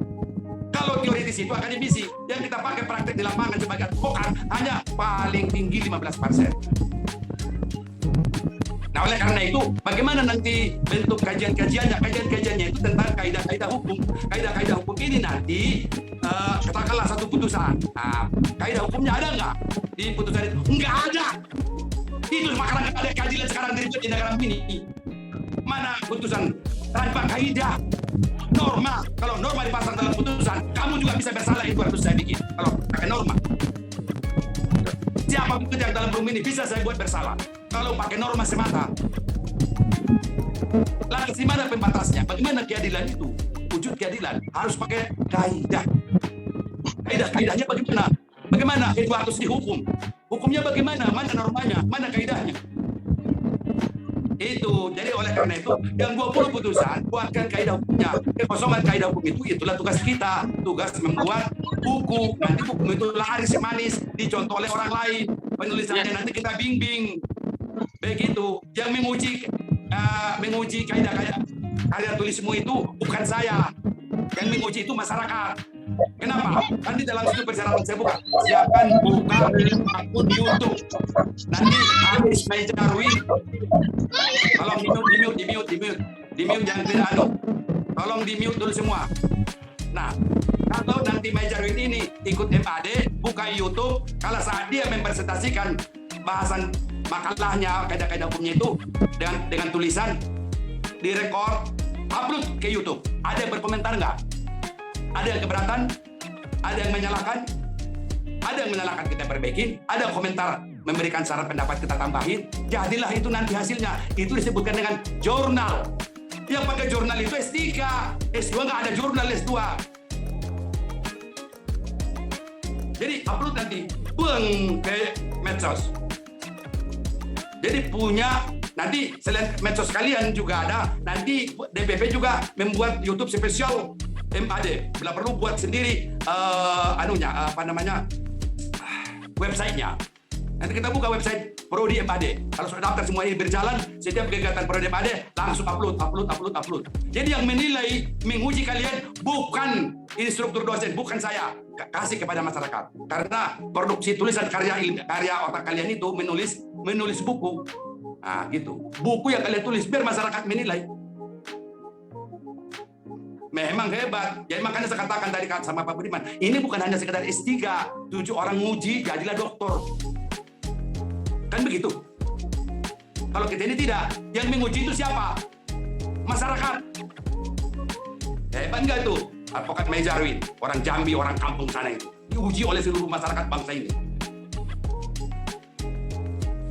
Kalau teoritis itu akademisi, yang kita pakai praktek di lapangan sebagai advokat hanya paling tinggi 15%. Nah, oleh karena itu, bagaimana nanti bentuk kajian-kajiannya? Kajian-kajiannya itu tentang kaidah-kaidah hukum. Kaidah-kaidah hukum ini nanti, katakanlah satu putusan. Nah, kaidah hukumnya ada nggak di putusan itu? Nggak ada. Itu makanya ada keadilan sekarang di negara ini. Mana putusan tanpa kaidah norma? Kalau norma dipasang dalam putusan, kamu juga bisa bersalah. Itu harus saya bikin. Kalau pakai norma, siapapun yang dalam room ini bisa saya buat bersalah. Kalau pakai norma semata, lantas di mana pembatasnya? Bagaimana keadilan itu? Wujud keadilan harus pakai kaidah. Kaidahnya bagaimana? Bagaimana itu harus dihukum? Hukumnya bagaimana? Mana normanya? Mana kaidahnya? Itu, jadi oleh karena itu yang 20 putusan buatkan kaidah hukumnya. Kekosongan kaidah hukum itu itulah tugas kita, tugas membuat buku. Nanti buku itu laris manis dicontoh oleh orang lain, penulisannya nanti kita bimbing. Begitu, yang menguji kaidah-kaidah karya tulismu itu bukan saya. Yang menguji itu masyarakat. Kenapa? Kan di dalam situ persyaratan saya buka. Silakan buka akun YouTube. Nanti habis Maijarwi. Tolong di mute jangan tidak anu. Tolong di mute dulu semua. Nah, kalau nanti Maijarwi ini ikut MAD, buka YouTube, kalau saat dia mempresentasikan bahasan makalahnya, kaidah-kaidah hukumnya itu dengan tulisan, direkord, upload ke YouTube. Ada yang berkomentar nggak? Ada yang keberatan? Ada yang menyalahkan? Ada yang menyalahkan, kita perbaikin. Ada komentar memberikan saran pendapat, kita tambahin. Jadilah itu nanti hasilnya. Itu disebutkan dengan jurnal. Yang pakai jurnal itu S3. S2 nggak ada jurnal S2. Jadi upload nanti ke medsos. Jadi punya nanti selain medsos kalian juga ada, nanti DPP juga membuat YouTube spesial MAD. Bila perlu buat sendiri websitenya. Nanti kita buka website Prodi MAD. Kalau sudah daftar semua ini berjalan, setiap kegiatan Prodi MAD langsung upload. Jadi yang menilai, menguji kalian bukan instruktur dosen, bukan saya. Kasih kepada masyarakat. Karena produksi tulisan karya otak kalian itu menulis buku. Nah, gitu. Buku yang kalian tulis biar masyarakat menilai. Memang hebat. Jadi makanya saya katakan tadi sama Pak Budiman, ini bukan hanya sekedar S3, 7 orang nguji jadilah doktor. Kan begitu. Kalau kita ini tidak, yang menguji itu siapa? Masyarakat. Hebat nggak itu? Advokat Maijarwi, orang Jambi, orang kampung sana itu. Diuji oleh seluruh masyarakat bangsa ini.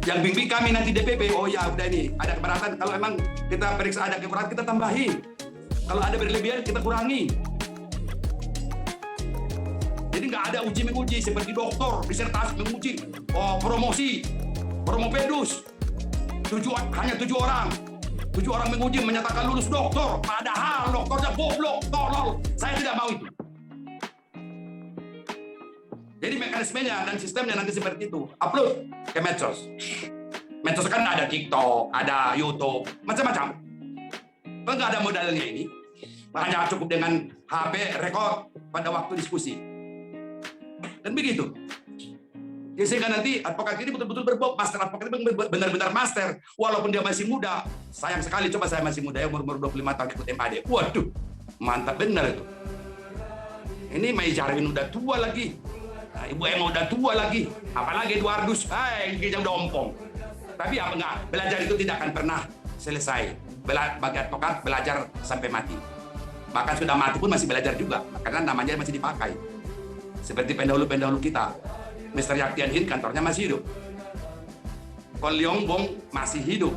Yang bimbing kami nanti DPP, oh ya udah ini, ada keberatan. Kalau emang kita periksa ada keberatan, kita tambahin. Kalau ada berlebihan, kita kurangi. Jadi nggak ada uji menguji seperti doktor, disertasi menguji, promosi, promopedus. Hanya 7 orang. 7 orang menguji menyatakan lulus doktor, padahal doktornya goblok, tolol. Saya tidak mau itu. Jadi mekanismenya dan sistemnya nanti seperti itu. Upload ke medsos. Medsos kan ada TikTok, ada YouTube, macam-macam. Kalau nggak ada modalnya ini, hanya cukup dengan HP rekod pada waktu diskusi. Dan begitu. Jadi sehingga nanti advokat ini betul-betul master advokat ini benar-benar master. Walaupun dia masih muda. Sayang sekali, coba saya masih muda ya, umur 25 tahun ikut MAD. Waduh, mantap benar itu. Ini Maijarwi udah tua lagi. Nah, Ibu Emma udah tua lagi. Apalagi Eduardus, kita udah ompong. Tapi apa enggak, belajar itu tidak akan pernah selesai. Bagi advokat belajar sampai mati. Bahkan sudah mati pun masih belajar juga. Karena namanya masih dipakai. Seperti pendahulu-pendahulu kita. Mr. Yaktian Hin kantornya masih hidup. Kol Leong Bong masih hidup.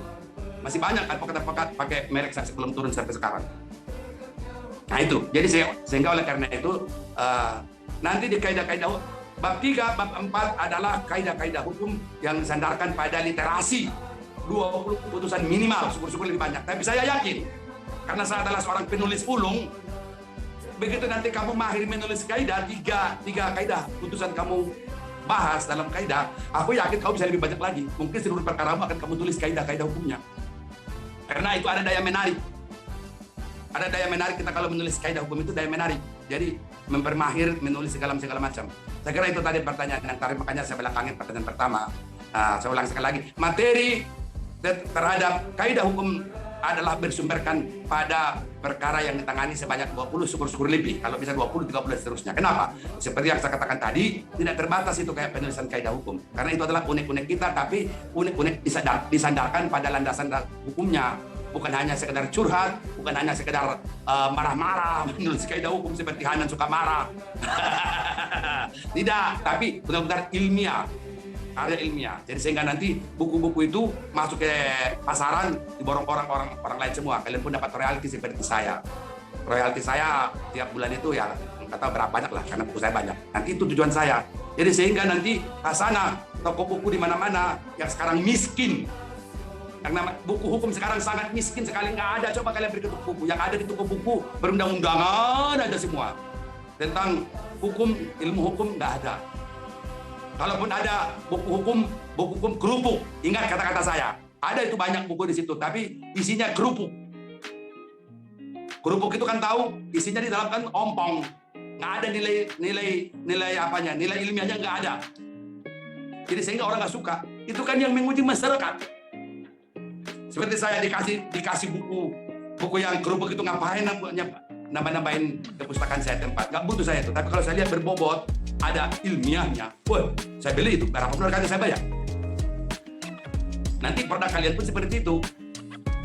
Masih banyak advokat-advokat pakai merek saksi belum turun sampai sekarang. Nah itu, jadi sehingga oleh karena itu nanti di kaidah-kaidah bab 3, bab 4 adalah kaidah-kaidah hukum yang disandarkan pada literasi. 20 putusan minimal, syukur-syukur lebih banyak. Tapi saya yakin, karena saya adalah seorang penulis ulung, begitu nanti kamu mahir menulis kaidah, 3 kaidah putusan kamu bahas dalam kaidah, aku yakin kamu bisa lebih banyak lagi. Mungkin seluruh perkaramu akan kamu tulis kaidah-kaidah hukumnya. Karena itu ada daya menarik. Ada daya menarik kita kalau menulis kaidah hukum itu daya menarik. Jadi mempermahir menulis segala macam. Saya kira itu tadi pertanyaan yang tadi, makanya saya belakangin pertanyaan pertama. Saya ulang sekali lagi. Materi terhadap kaidah hukum adalah bersumberkan pada perkara yang ditangani sebanyak 20, syukur-syukur lebih. Kalau bisa 20, 30 dan seterusnya. Kenapa? Seperti yang saya katakan tadi, tidak terbatas itu kayak penulisan kaidah hukum. Karena itu adalah unek-unek kita, tapi unek-unek disandarkan pada landasan hukumnya. Bukan hanya sekedar curhat, bukan hanya sekedar marah-marah, menulis kaidah hukum seperti Hanan suka marah. Tidak, tapi benar-benar ilmiah. Karya ilmiah. Jadi sehingga nanti buku-buku itu masuk ke pasaran, diborong orang lain semua. Kalian pun dapat royalti seperti saya. Royalti saya tiap bulan itu ya nggak tahu berapa banyak lah, karena buku saya banyak. Nanti itu tujuan saya. Jadi sehingga nanti sana toko buku di mana-mana yang sekarang miskin. Yang nama buku hukum sekarang sangat miskin sekali, nggak ada. Coba kalian pergi ke toko buku. Yang ada di toko buku berundang-undangan ada semua. Tentang hukum, ilmu hukum nggak ada. Kalaupun ada buku hukum kerupuk. Ingat kata-kata saya. Ada itu banyak buku di situ, tapi isinya kerupuk. Kerupuk itu kan tahu isinya di dalam kan ompong, nggak ada nilai apanya, nilai ilmiahnya nggak ada. Jadi sehingga orang nggak suka. Itu kan yang menguji masyarakat. Seperti saya dikasih buku yang kerupuk itu ngapain nambah-nambahin kepustakaan saya tempat. Nggak butuh saya itu. Tapi kalau saya lihat berbobot, ada ilmiahnya. Wah, saya beli itu. Berapa benar kali saya bayar. Nanti produk kalian pun seperti itu.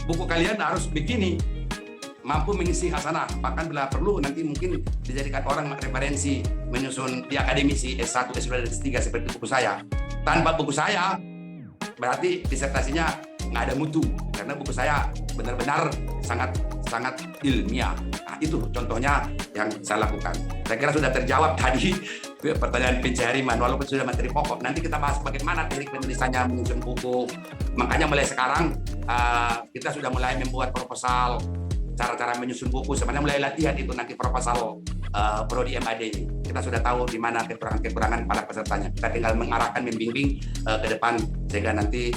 Buku kalian harus begini, mampu mengisi hasanah. Bahkan bila perlu nanti mungkin dijadikan orang referensi menyusun di akademisi S1, S2, dan S3 seperti buku saya. Tanpa buku saya, berarti disertasinya nggak ada mutu. Karena buku saya benar-benar sangat ilmiah. Nah, itu contohnya yang saya lakukan. Saya kira sudah terjawab tadi pertanyaan pencarian, walaupun sudah materi pokok. Nanti kita bahas bagaimana teknik penulisannya menyusun buku. Makanya mulai sekarang kita sudah mulai membuat proposal, cara-cara menyusun buku. Sebenarnya mulai latihan itu nanti proposal Prodi MAD ini. Kita sudah tahu di mana kekurangan para pesertanya. Kita tinggal mengarahkan, membimbing ke depan sehingga nanti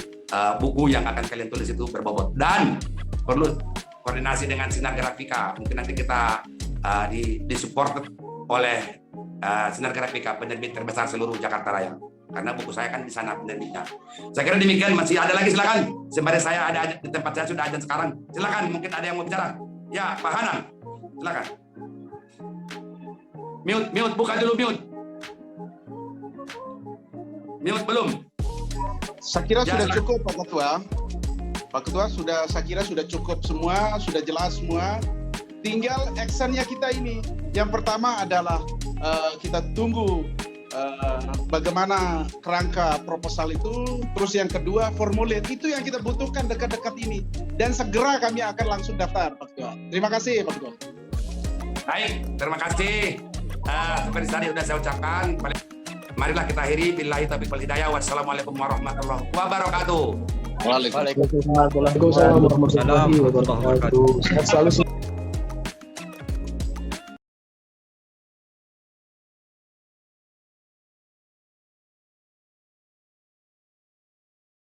buku yang akan kalian tulis itu berbobot. Dan perlu koordinasi dengan Sinar Grafika. Mungkin nanti kita disupport oleh Sinar Grafika, penerbit terbesar seluruh Jakarta Raya. Karena buku saya kan di sana penerbitnya. Saya kira demikian. Masih ada lagi, silakan. Sembari saya ada di tempat saya sudah azan sekarang. Silakan, mungkin ada yang mau bicara. Ya, Pak Hanan, silakan. Mute, buka dulu mute. Mute belum? Saya kira sudah cukup Pak Ketua. Pak Ketua saya kira sudah cukup semua, sudah jelas semua. Tinggal actionnya kita ini. Yang pertama adalah kita tunggu bagaimana kerangka proposal itu. Terus yang kedua formulir, itu yang kita butuhkan dekat-dekat ini. Dan segera kami akan langsung daftar Pak Ketua. Terima kasih Pak Ketua. Baik, terima kasih. Seperti tadi sudah saya ucapkan, marilah kita akhiri. Billahi taufiq wal hidayah. Wassalamualaikum warahmatullahi wabarakatuh. Waalaikumsalam warahmatullahi wabarakatuh. Sehat selalu.